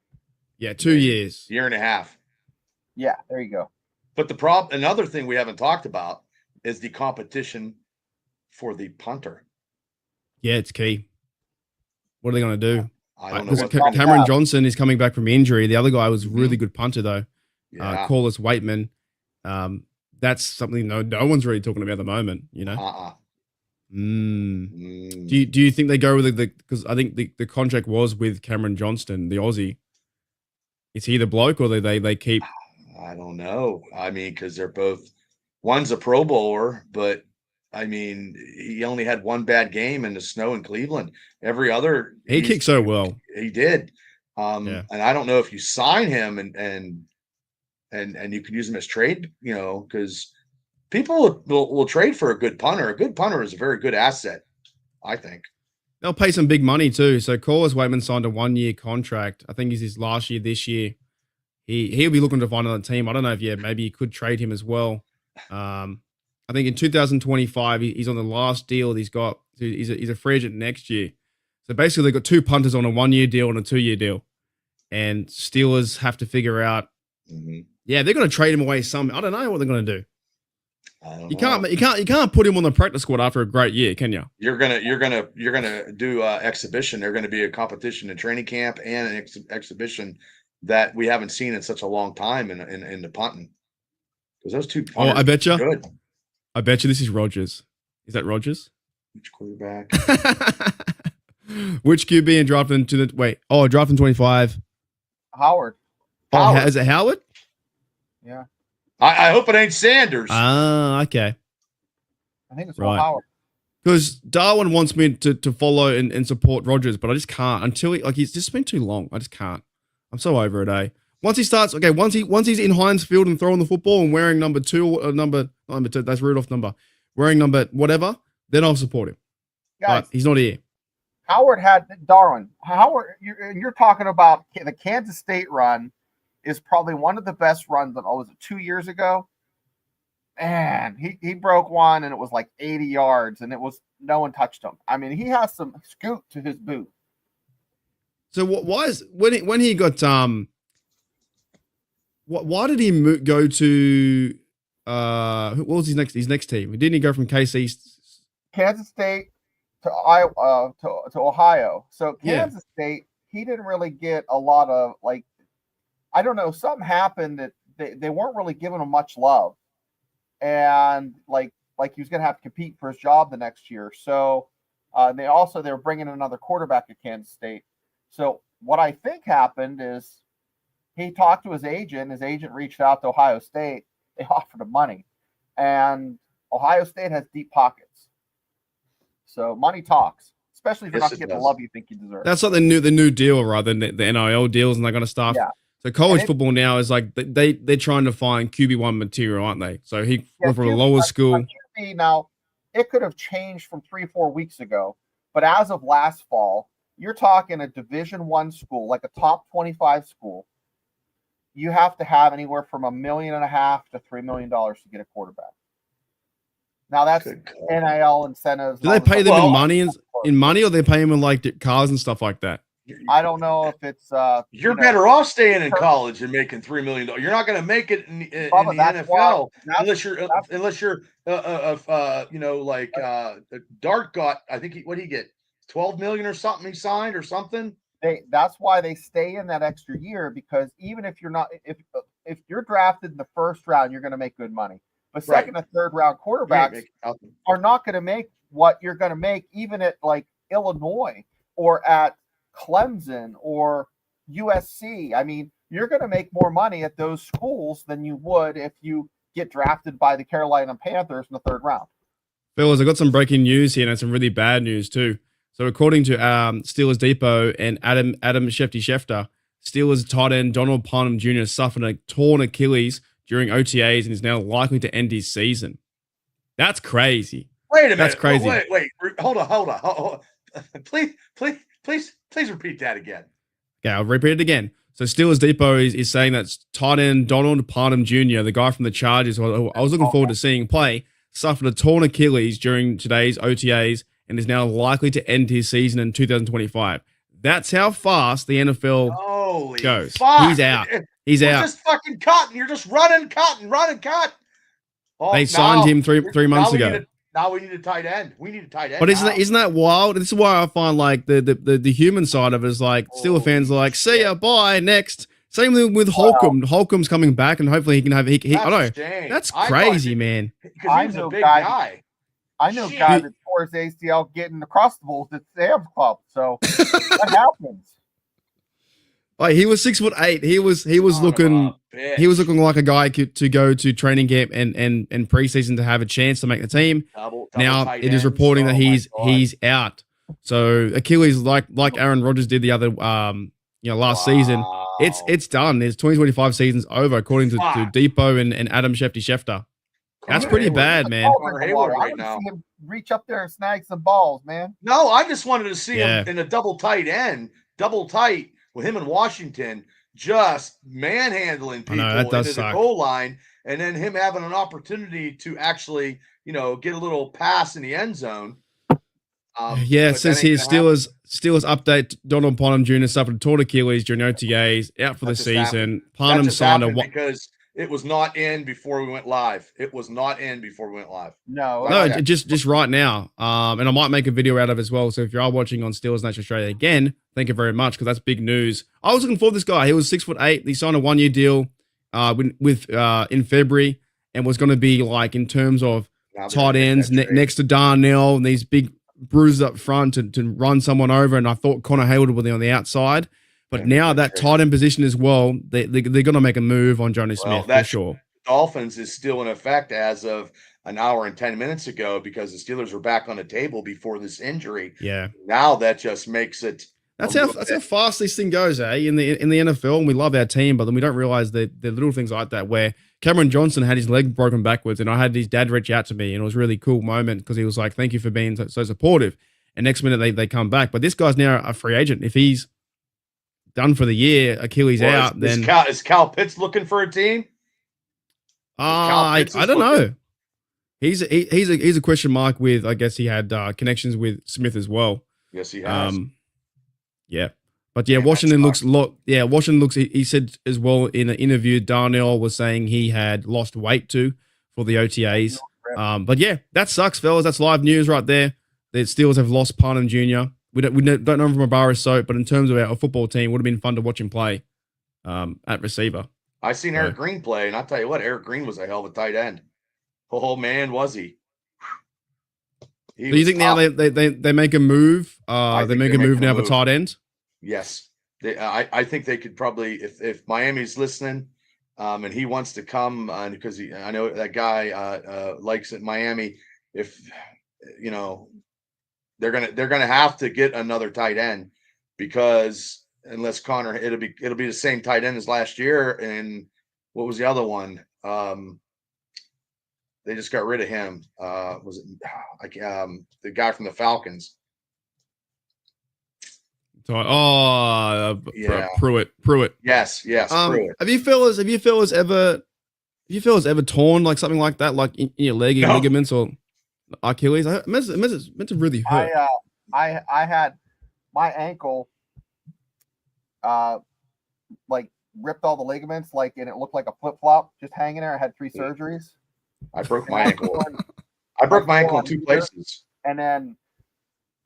Yeah, 2 years. Year and a half. Yeah, there you go. But another thing we haven't talked about is the competition for the punter. Yeah, it's key. What are they going to do? I don't know. Cameron Johnson is coming back from injury. The other guy was a really good punter, though. Yeah. Corliss Waitman. That's something no one's really talking about at the moment, Do you think they go with because I think the contract was with Cameron Johnston, the Aussie. Is he the bloke or they keep? I don't know. I mean, because they're both. One's a Pro Bowler, but I mean, he only had one bad game in the snow in Cleveland. Every other He kicked so well. He did. Yeah. And I don't know if you sign him and you can use him as trade, because people will trade for a good punter. A good punter is a very good asset, I think. They'll pay some big money too. So Corliss Waitman signed a 1-year contract. I think he's his last year this year. He'll be looking to find another team. I don't know if maybe you could trade him as well. I think in 2025 he's on the last deal he's got. He's a free agent next year. So basically they've got 2 punters on a 1-year deal and a 2-year deal, and Steelers have to figure out. Mm-hmm. Yeah, they're going to trade him away. I don't know what they're going to do. You know. can't put him on the practice squad after a great year, can you? You're gonna do exhibition. They're gonna be a competition in training camp and an exhibition that we haven't seen in such a long time in the punting. Because those 2 punters, I bet you. Good. I bet you this is Rodgers. Is that Rodgers? Which quarterback? Which QB and drafted drafted 25. Howard. Oh, is it Howard? Yeah. I hope it ain't Sanders. Ah, okay. I think it's Right. Howard. Because Darwin wants me to follow and support Rodgers, but I just can't until he's just been too long. I just can't. I'm so over it, eh? Once he starts, once he's in Heinz Field and throwing the football and wearing number 2, number 2, that's Rudolph's number, wearing number whatever, then I'll support him. Guys, but he's not here. Howard had Darwin. Howard, you're talking about the Kansas State run is probably one of the best runs of, was it 2 years ago? And he broke one and it was like 80 yards and it was no one touched him. I mean, he has some scoot to his boot. So why is when he got why did he go to what was his next team? Didn't he go from KC? Kansas State to Iowa to Ohio. So Kansas State, he didn't really get a lot of I don't know, something happened that they weren't really giving him much love. And like he was going to have to compete for his job the next year. So they were bringing in another quarterback at Kansas State. So what I think happened is he talked to his agent. His agent reached out to Ohio State. They offered him money. And Ohio State has deep pockets. So money talks, especially if you're not getting the love you think you deserve. That's like the new deal rather than the NIL deals and that kind of stuff. Yeah. So college football now is like they're trying to find QB1 material, aren't they? So he went from a lower school. QB, now, it could have changed from 3-4 weeks ago, but as of last fall, you're talking a Division I school, like a top 25 school. You have to have anywhere from $1.5 million to $3 million to get a quarterback. Now that's NIL incentives. Do they pay them in money, or they pay them in like cars and stuff like that? I don't know if it's. You're better off staying in college and making $3 million. You're not going to make it in the NFL unless you're Dart got. I think what did he get? 12 million or something he signed or something. That's why they stay in that extra year, because even if you're not, if you're drafted in the first round, you're going to make good money. But second and third round quarterbacks are not going to make what you're going to make even at like Illinois or at Clemson or USC. I mean, you're going to make more money at those schools than you would if you get drafted by the Carolina Panthers in the third round. Fellas, I got some breaking news here and some really bad news too. So according to Steelers Depot and Adam Schefter, Steelers tight end Donald Parham Jr. suffered a torn Achilles during OTAs and is now likely to end his season. That's crazy. Wait a minute. That's crazy. Wait. Hold on. Please repeat that again. Okay, I'll repeat it again. So Steelers Depot is saying that tight end Donald Parham Jr., the guy from the Chargers, who I was looking forward to seeing play, suffered a torn Achilles during today's OTAs and is now likely to end his season in 2025. That's how fast the NFL goes. Fuck. He's out. He's You're out. just fucking cutting. You're just running, cut. Oh, they signed him three months ago. Now we need a tight end. But isn't that wild? This is why I find like the human side of it is like Steelers fans are like, see ya, bye, next. Same thing with Holcomb. Holcomb's coming back, and hopefully he can have. I know that's crazy, man. Because he was a big guy. I know a guy that tore his ACL getting across the balls at Sam's Club. So that happens. Like he was 6'8". He was looking he was looking like a guy to go to training camp and preseason to have a chance to make the team. Double Now tight it is ends. reporting that Oh, my he's out. So Achilles, like Aaron Rodgers did the other last season, it's done. His 2025 season's over, according to Depot and Adam Schefter. That's pretty bad, man. Connor Hayward I right want now. to see him reach up there and snag some balls, man. No, I just wanted to see Yeah. him in a double tight end, double tight with him in Washington, just manhandling people that does into the suck. goal line, and then him having an opportunity to actually, get a little pass in the end zone. Yeah, it but says that ain't here gonna happen. Steelers update: Donald Parham Jr. suffered a torn Achilles during OTAs, out for the That just season. happened. That Parham just signed happened because it was not in before we went live. It was not in before we went live. No, No, Okay. just right now. And I might make a video out of it as well. So if you are watching on Steelers Nation Australia again, thank you very much, because that's big news. I was looking for this guy. He was 6'8". He signed a 1-year deal with in February, and was going to be like, in terms of Now they're tight gonna make ends that trade. next to Darnell and these big bruises up front to run someone over. And I thought Connor Hayward would be on the outside. But Yeah, now that trade. tight end position as well, they're going to make a move on Johnny Well, Smith for sure. Dolphins is still in effect as of an hour and 10 minutes ago, because the Steelers were back on the table before this injury. Yeah. Now that just makes it. That's how fast this thing goes, in the NFL. And we love our team, but then we don't realize the little things like that, where Cameron Johnson had his leg broken backwards, and I had his dad reach out to me, and it was a really cool moment, because he was like, "Thank you for being so supportive." And next minute they come back, but this guy's now a free agent. If he's done for the year, Achilles out, then is Cal Pitts looking for a team? I don't know. He's a question mark with. I guess he had connections with Smith as well. Yes, he has. Yeah. But yeah, Washington looks. Washington looks. He said as well in an interview, Darnell was saying he had lost weight too for the OTAs. But yeah, that sucks, fellas. That's live news right there. The Steelers have lost Parham Jr. We don't know him from a bar of soap, but in terms of our football team, would have been fun to watch him play at receiver. I seen Eric Green play, and I'll tell you what, Eric Green was a hell of a tight end. Oh man, was he? Do you think now they make a move? They make a move now for tight end. Yes, I think they could probably, if Miami's listening, and he wants to come, because I know that guy likes it in Miami. If they're gonna have to get another tight end, because unless Connor, it'll be the same tight end as last year. And what was the other one? They just got rid of him. Was it the guy from the Falcons? Pruitt. Yes. Pruitt. Have you fellas ever torn like something like that, like in your leg, your ligaments or Achilles? It's meant to really hurt. I had my ankle like ripped all the ligaments, and it looked like a flip flop just hanging there. I had 3 surgeries. I broke my ankle. I broke my ankle in 2 places. And then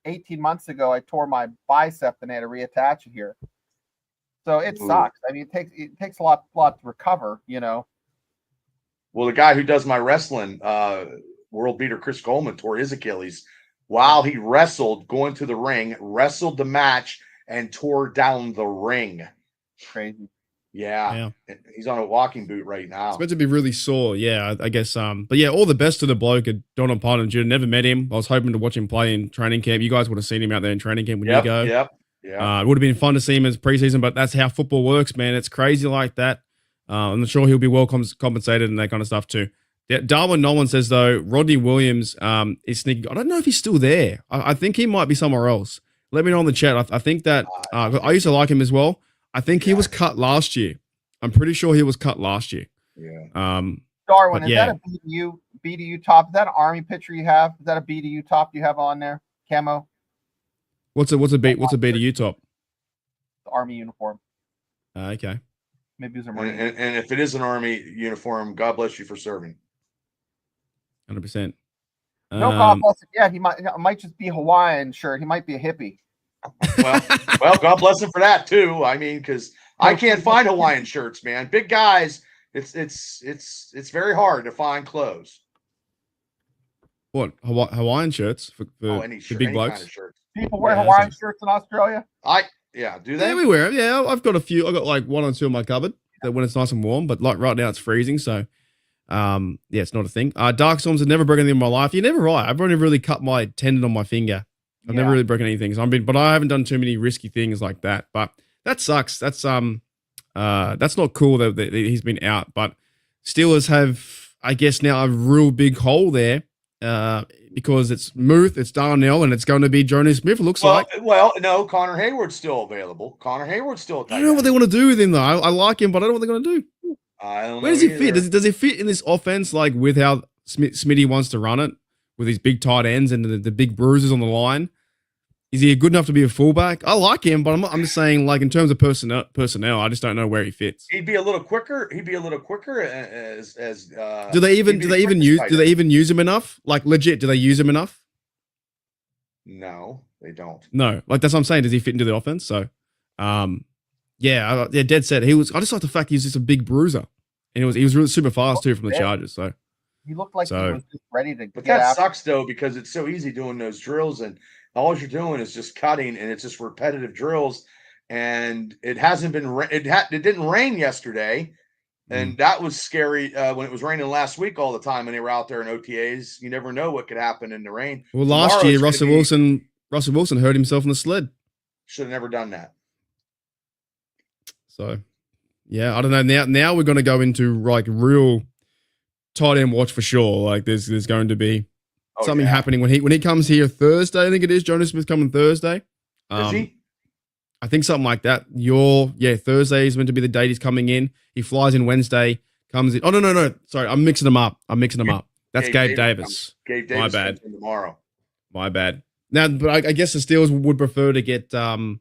18 months ago, I tore my bicep and I had to reattach it here. So it sucks. I mean, it takes a lot to recover, Well, the guy who does my wrestling, world beater Chris Coleman, tore his Achilles while he wrestled, going to the ring, wrestled the match, and tore down the ring. Crazy. Yeah. He's on a walking boot right now. It's meant to be really sore. Yeah, I guess. But yeah, all the best to the bloke at Donald Parham Jr. Never met him. I was hoping to watch him play in training camp. You guys would have seen him out there in training camp when you go. Yep. It would have been fun to see him as preseason, but that's how football works, man. It's crazy like that. I'm sure he'll be well compensated and that kind of stuff too. Darwin Nolan says though, Rodney Williams is sneaking. I don't know if he's still there. I think he might be somewhere else. Let me know in the chat. I think that I used to like him as well. I think he was cut last year. I'm pretty sure he was cut last year. Yeah. Darwin, is that a BDU top? Is that an Army picture you have? Is that a BDU top you have on there? Camo? What's a BDU top? The Army uniform. Okay. Maybe it was a Marine. And if it is an Army uniform, God bless you for serving. 100%. No, God bless him. Yeah, it might just be Hawaiian shirt. He might be a hippie. Well, God bless him for that too. I mean, because I can't find Hawaiian shirts, man. Big guys, it's very hard to find clothes. What Hawaiian shirts for any big blokes? Kind of shirt. People wear Hawaiian shirts in Australia. Do they? Yeah, we wear them. Yeah, I've got a few. I've got like 1 or 2 in my cupboard. that when it's nice and warm, but like right now it's freezing. So, it's not a thing. Dark storms have never broken anything in my life. You're never right. I've only really cut my tendon on my finger. I've never really broken anything. So but I haven't done too many risky things like that. But that sucks. That's not cool that he's been out. But Steelers have, I guess, now a real big hole there. Because it's Muth, it's Darnell, and it's going to be Jonas Smith. It looks like. Well, no, Connor Hayward's still available. Connor Hayward's still. I don't know what they want to do with him though. I like him, but I don't know what they're going to do. I don't know. Where does he fit? Does he fit in this offense like with how Smitty wants to run it with his big tight ends and the big bruises on the line? Is he good enough to be a fullback? I like him, but I'm just saying, like in terms of personnel, I just don't know where he fits. He'd be a little quicker. As do they even use him enough? Like legit, do they use him enough? No, they don't. No, like that's what I'm saying. Does he fit into the offense? So, dead set. I just like the fact he's just a big bruiser, and he was really super fast too from the Chargers. So he looked like he was just ready to. But that sucks though, because it's so easy doing those drills, and all you're doing is just cutting, and it's just repetitive drills. And it hasn't been. It didn't rain yesterday, and that was scary when it was raining last week all the time, and they were out there in OTAs. You never know what could happen in the rain. Well, last year Russell Wilson hurt himself on the sled. Should have never done that. So, yeah, I don't know. Now we're going to go into like real tight end watch for sure. Like there's going to be something happening when he comes here Thursday. I think it is. Jonas Smith coming Thursday. Is he? I think something like that. Thursday is meant to be the date he's coming in. He flies in Wednesday, comes in. Oh no. Sorry, I'm mixing them up. That's Gabe Davis. Gabe Davis. My bad. Tomorrow. My bad. Now, but I guess the Steelers would prefer to get a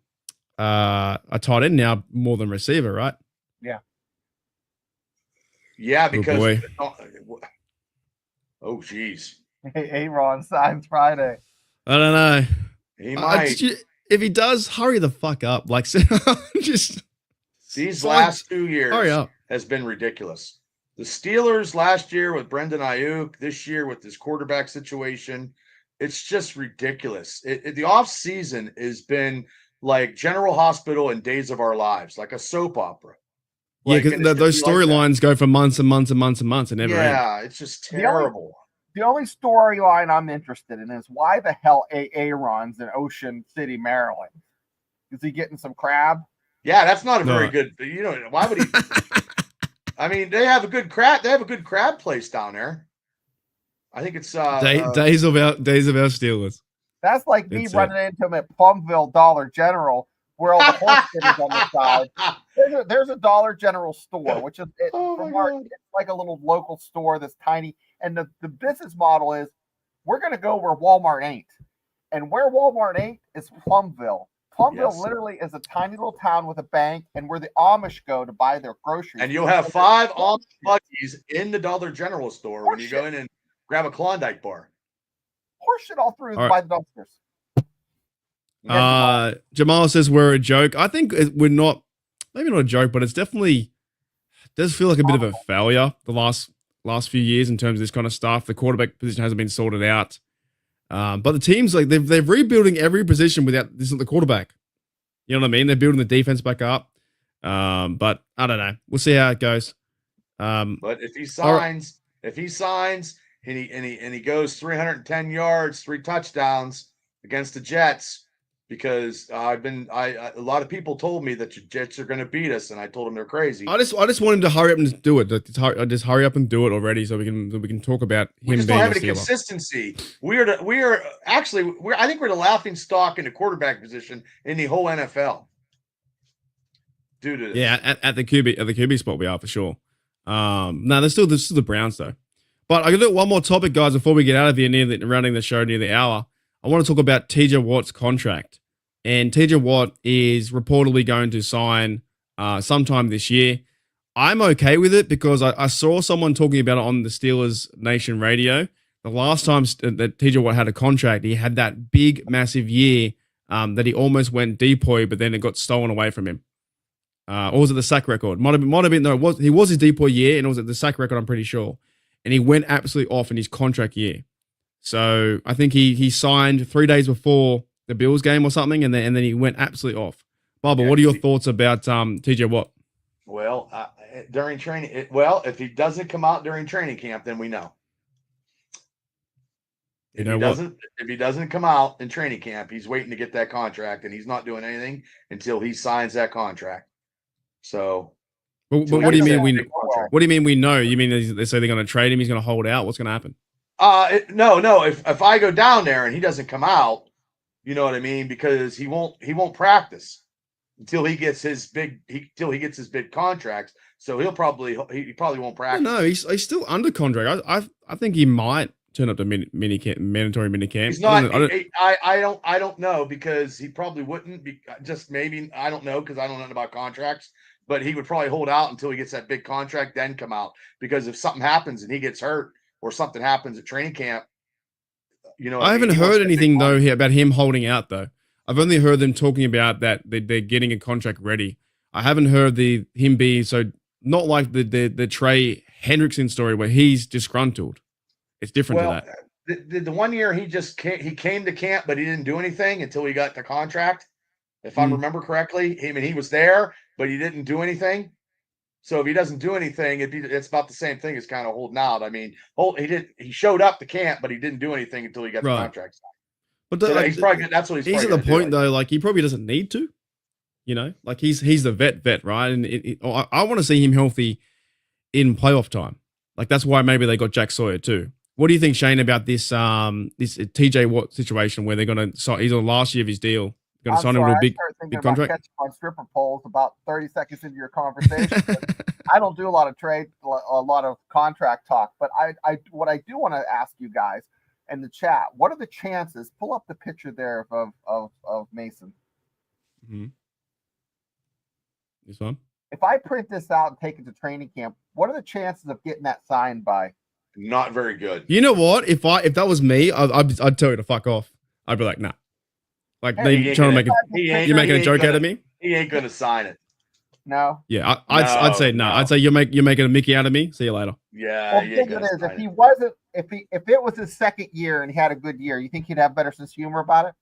tight end now more than receiver, right? Yeah. Yeah, because geez. Aaron signs Friday. I don't know. He might. If he does, hurry the fuck up. Like, just these last 2 years hurry up. Has been ridiculous. The Steelers last year with Brendan Ayuk, this year with this quarterback situation, it's just ridiculous. The off season has been like General Hospital and Days of Our Lives, like a soap opera. Yeah, because those storylines go for months and months and months and months and never end. Yeah, it's just terrible. The only storyline I'm interested in is why the hell Aaron's in Ocean City, Maryland? Is he getting some crab? Yeah, that's not a very good. Why would he? I mean, they have a good crab. They have a good crab place down there. I think it's days of our Steelers. That's like me running into him at Plumville Dollar General, where all the horse is on the side. There's a Dollar General store, which is it's like a little local store that's tiny. And the business model is we're going to go where Walmart ain't. And where Walmart ain't is Plumville. Plumville literally is a tiny little town with a bank and where the Amish go to buy their groceries. And you'll have 5 Amish buggies in the Dollar General store when you go in and grab a Klondike bar. Horse shit all through by the dumpsters. Jamal says we're a joke. I think we're not, maybe not a joke, but it's definitely does feel like a bit of a failure the last few years in terms of this kind of stuff. The quarterback position hasn't been sorted out. But the teams, like they're rebuilding every position without this is the quarterback. You know what I mean? They're building the defense back up. But I don't know. We'll see how it goes. But if he signs and he goes 310 yards, 3 touchdowns against the Jets, because a lot of people told me that the Jets are going to beat us, and I told them they're crazy. I just want him to hurry up and do it. Just hurry up and do it already, so we can talk about him. We just don't being have any consistency. I think we're the laughing stock in the quarterback position in the whole NFL. Due to this. Yeah, at the QB spot we are for sure. No, there's still the Browns though. But I can do one more topic, guys, before we get out of here running the show near the hour. I want to talk about TJ Watt's contract. And TJ Watt is reportedly going to sign sometime this year. I'm okay with it because I saw someone talking about it on the Steelers Nation radio. The last time that TJ Watt had a contract, he had that big, massive year that he almost went depoy, but then it got stolen away from him. Or was it the sack record? Might have been. No, he was his depoy year, and it was at the sack record, I'm pretty sure. And he went absolutely off in his contract year. So I think he signed 3 days before the Bills game or something, and then he went absolutely off. Bubba, what are your thoughts about TJ Watt? Well, during training. Well, if he doesn't come out during training camp, then we know. You know what? If he doesn't come out in training camp, he's waiting to get that contract, and he's not doing anything until he signs that contract. So, But what do you mean we? What do you mean we know? You mean they say they're going to trade him? He's going to hold out. What's going to happen? No. If I go down there and he doesn't come out, you know what I mean, because he won't practice until he gets his big contract. So he probably won't practice. No, he's still under contract. I think he might turn up to mandatory mini camp. He's not. I don't know, because he probably wouldn't be. Just maybe, I don't know, because I don't know nothing about contracts. But he would probably hold out until he gets that big contract, then come out. Because if something happens and he gets hurt, or something happens at training camp, you know. I haven't heard anything though about him holding out though. I've only heard them talking about that they're getting a contract ready. I haven't heard him be so, not like the Trey Hendrickson story where he's disgruntled. It's different to that. The 1 year he came to camp, but he didn't do anything until he got the contract. If I remember correctly, he was there, but he didn't do anything. So if he doesn't do anything, it's about the same thing as kind of holding out. I mean, he showed up to camp, but he didn't do anything until he got the contract signed. But so he's probably that's what he's at the point though. Like, he probably doesn't need to. You know, like he's the vet, right? And I want to see him healthy in playoff time. Like, that's why maybe they got Jack Sawyer too. What do you think, Shane, about this TJ Watt situation where they're going to he's on the last year of his deal, going to sign him to a big contract? Catching on stripper poles about 30 seconds into your conversation. I don't do a lot of contract talk, but what I do want to ask you guys in the chat, what are the chances? Pull up the picture there of Mason. Mm-hmm. This one. If I print this out and take it to training camp, what are the chances of getting that signed by? Not very good. You know what? If that was me, I'd tell you to fuck off. I'd be like, nah. Like, they trying to make you're making a joke out of me. He ain't gonna sign it. No. Yeah, I'd say no. I'd say you're making a Mickey out of me. See you later. Yeah. Well, the thing is, if it was his second year and he had a good year, you think he'd have better sense of humor about it?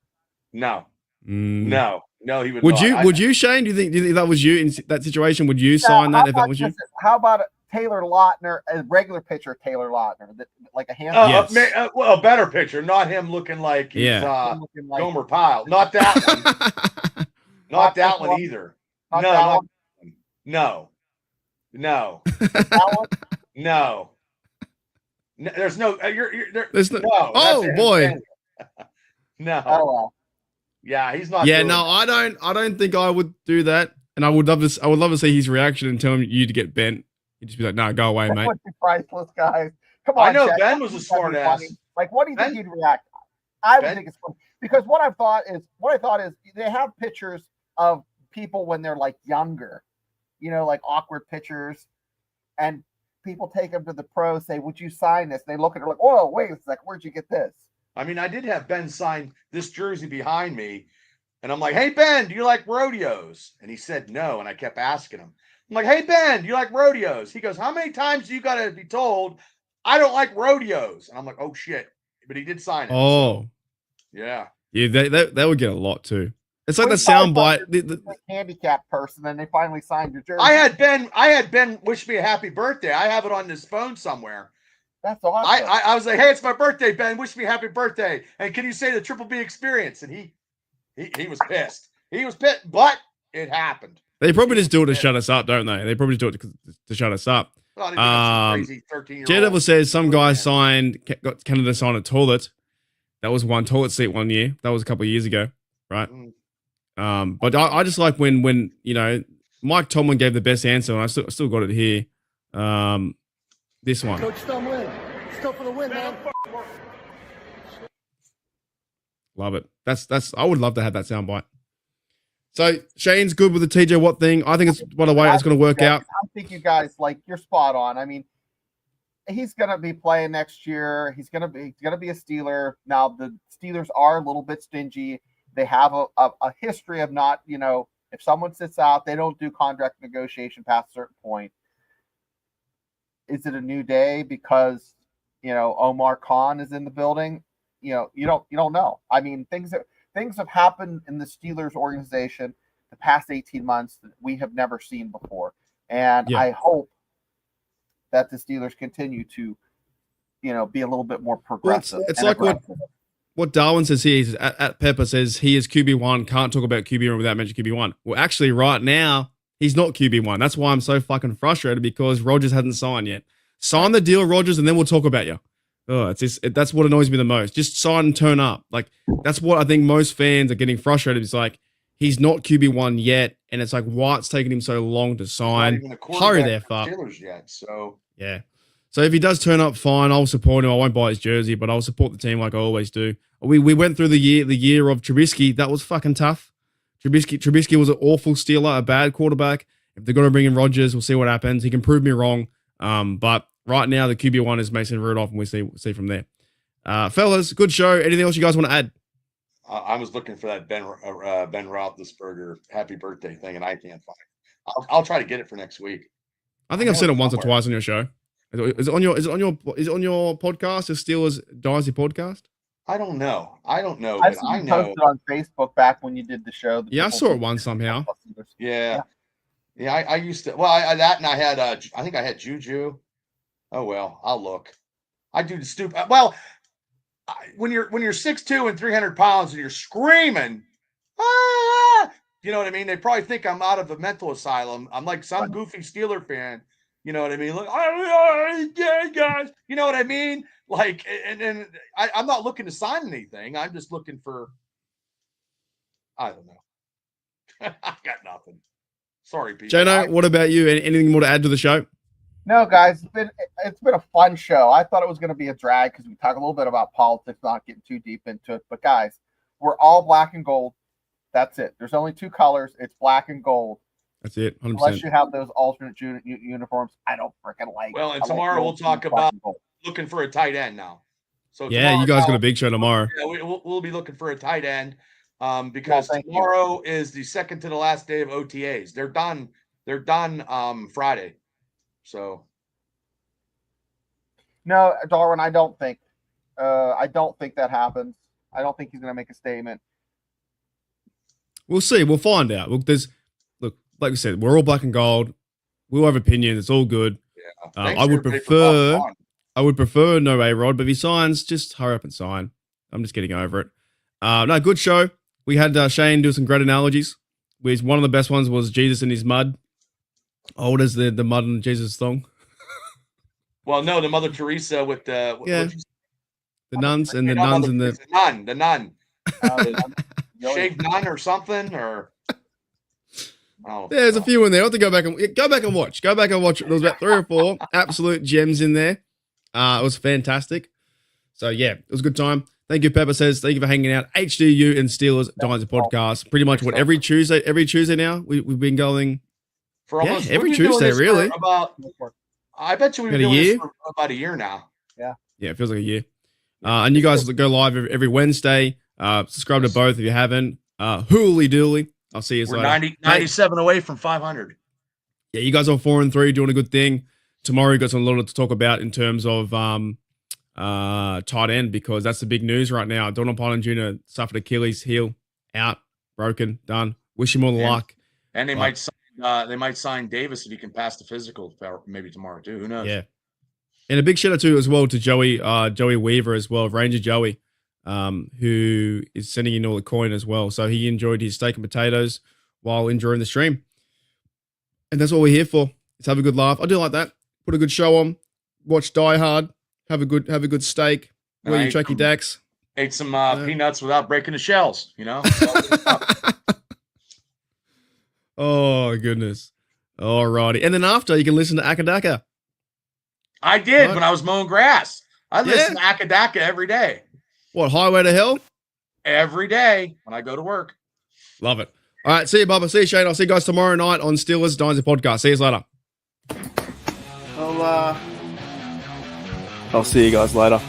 No. No, he would. Would you, Shane? Do you think if that was you in that situation? Would you sign that if that was you? How about Taylor Lautner, a regular pitcher, Taylor Lautner, like a hand? Well, a better pitcher, not him looking like he's Gomer Pyle. Not that one. Not that one either. No. No. There's no. There's no. Oh boy. No. Oh well. Yeah, he's not. Yeah, no, I don't think I would do that, and I would love to see his reaction and tell you to get bent. He'd just be like, "No, go away, mate." Priceless, guys. Come on. I know Ben was a smart ass. Like, what do you think he'd react? I would think it's funny because what I thought is they have pictures of people when they're like younger, you know, like awkward pictures, and people take them to the pros, say, "Would you sign this?" And they look at her like, "Oh, wait a sec, where'd you get this?" I mean, I did have Ben sign this jersey behind me, and I'm like, "Hey, Ben, do you like rodeos?" And he said no, and I kept asking him. I'm like, "Hey, Ben, do you like rodeos?" He goes, "How many times do you got to be told I don't like rodeos?" And I'm like, "Oh, shit." But he did sign it. Oh. So, yeah. Yeah, they would get a lot, too. It's like the soundbite. The handicapped person, and they finally signed your jersey. I had Ben wish me a happy birthday. I have it on his phone somewhere. That's awesome. I was like, "Hey, it's my birthday, Ben. Wish me a happy birthday. And can you say the Triple B experience?" And he was pissed. He was pissed, but it happened. They probably just do it to shut us up, don't they? They probably do it to shut us up. Well, crazy 13-year-old. Daredevil says some guy got Canada signed a toilet. That was one toilet seat 1 year. That was a couple of years ago, right? But I just like when you know, Mike Tomlin gave the best answer, and I still got it here. This one. Coach Tomlin, still for the win, man. Love it. That's. I would love to have that soundbite. So Shane's good with the TJ Watt thing. I think it's, by the way, it's going to work out. I think you guys, like, you're spot on. I mean, he's going to be playing next year. He's going to be a Steeler. Now the Steelers are a little bit stingy. They have a history of not, you know, if someone sits out, they don't do contract negotiation past a certain point. Is it a new day because, you know, Omar Khan is in the building? You know, you don't know. I mean, things have happened in the Steelers organization the past 18 months that we have never seen before. And Yeah. I hope that the Steelers continue to, be a little bit more progressive. it's and like aggressive. what Darwin says here is at Pepper says he is QB1, can't talk about QB1 without mentioning QB1. Well, actually, right now, he's not QB1. That's why I'm so fucking frustrated, because Rodgers hasn't signed yet. Sign the deal, Rodgers, and then we'll talk about you. Oh, that's what annoys me the most. Just sign and turn up. Like, that's what I think most fans are getting frustrated. It's like, he's not QB1 yet, and it's like, why it's taking him so long to sign? Not even a quarterback Hurry there, for fuck. Steelers yet. So Yeah. So if he does turn up, fine. I'll support him. I won't buy his jersey, but I'll support the team like I always do. We went through the year of Trubisky. That was fucking tough. Trubisky was an awful Steeler, a bad quarterback. If they're going to bring in Rodgers, we'll see what happens. He can prove me wrong. But right now, the QB1 is Mason Rudolph, and we'll see from there. Fellas, good show. Anything else you guys want to add? I was looking for that Ben Roethlisberger happy birthday thing, and I can't find it. I'll try to get it for next week. I think I've said it once or somewhere. twice on your show. Is it on your podcast, the Steelers Dynasty podcast? I don't know. I But I know. posted on Facebook back when you did the show. Yeah, I saw it once somehow. Yeah. I used to. Well, I had. I think I had Juju. Oh well, I'll look. I do the stupid. Well, when you're 6'2" and 300 pounds and you're screaming, you know what I mean? They probably think I'm out of a mental asylum. I'm like some goofy Steeler fan. You know what I mean? Like, yeah, guys. You know what I mean? Like, and I'm not looking to sign anything. I'm just looking for. I don't know. I got nothing. Sorry, people. Jano, what about you? Anything more to add to the show? No, guys, it's been a fun show. I thought it was going to be a drag because we talk a little bit about politics, not getting too deep into it. But guys, we're all black and gold. That's it. There's only two colors. It's black and gold. That's it. 100%. Unless you have those alternate uniforms, I don't freaking like. Well, and I like tomorrow we'll gold, talk black about and gold. looking for a tight end now. So Yeah, you guys got a big show tomorrow. Yeah, we'll be looking for a tight end because thank tomorrow is the second to the last day of OTAs. They're done. They're done Friday. So No, Darwin, I don't think that happens. I don't think he's going to make a statement. We'll see. We'll find out. Look, like we said, we're all black and gold. We'll have opinions. It's all good. yeah. I would prefer no A-Rod, but if he signs, just hurry up and sign. I'm just getting over it. No, good show. We had Shane do some great analogies. One of the best ones was Jesus in his mud. Old as the mud in Jesus' thong. Well, no, the Mother Teresa with the The nuns and the nuns and the nun, Really? shaved nun or something or. Oh, there's a few in there. I have to go back and watch. Go back and watch. There was about 3 or 4 absolute gems in there. It was fantastic. So yeah, it was a good time. Thank you, Pepper says. Thank you for hanging out. HDU and Steelers Dynasty podcast. Pretty much every Tuesday now. We've been going for almost every we've been doing Tuesday, this for really. About, I bet you we've been About a doing year? this for about a year now. Yeah, it feels like a year. And you guys go live every Wednesday. Subscribe to both if you haven't. Hooly dooly. I'll see you We're later. 97 away from 500. Yeah, you guys are 4-3, doing a good thing. Tomorrow we got a lot to talk about in terms of tight end, because that's the big news right now. Donald Pollen Jr. suffered Achilles heel, out, broken, done. Wish him all the luck. And they might sign Davis if he can pass the physical maybe tomorrow too. Who knows? Yeah. And a big shout out to as well to Joey Weaver as well, Ranger Joey, who is sending in all the coin as well. So he enjoyed his steak and potatoes while enjoying the stream. And that's what we're here for. Let's have a good laugh. I do like that. Put a good show on. Watch Die Hard. Have a good steak. Wear your Chucky Dax. Ate some peanuts without breaking the shells, you know? Oh, goodness. All righty. And then after, you can listen to Akadaka. I did when I was mowing grass. I listen to Akadaka every day. What, Highway to Hell? Every day when I go to work. Love it. All right, see you, Bubba. See you, Shane. I'll see you guys tomorrow night on Steelers Dynasty Podcast. See you later. I'll see you guys later.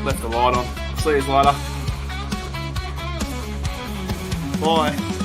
Left the light on. See you later. Bye.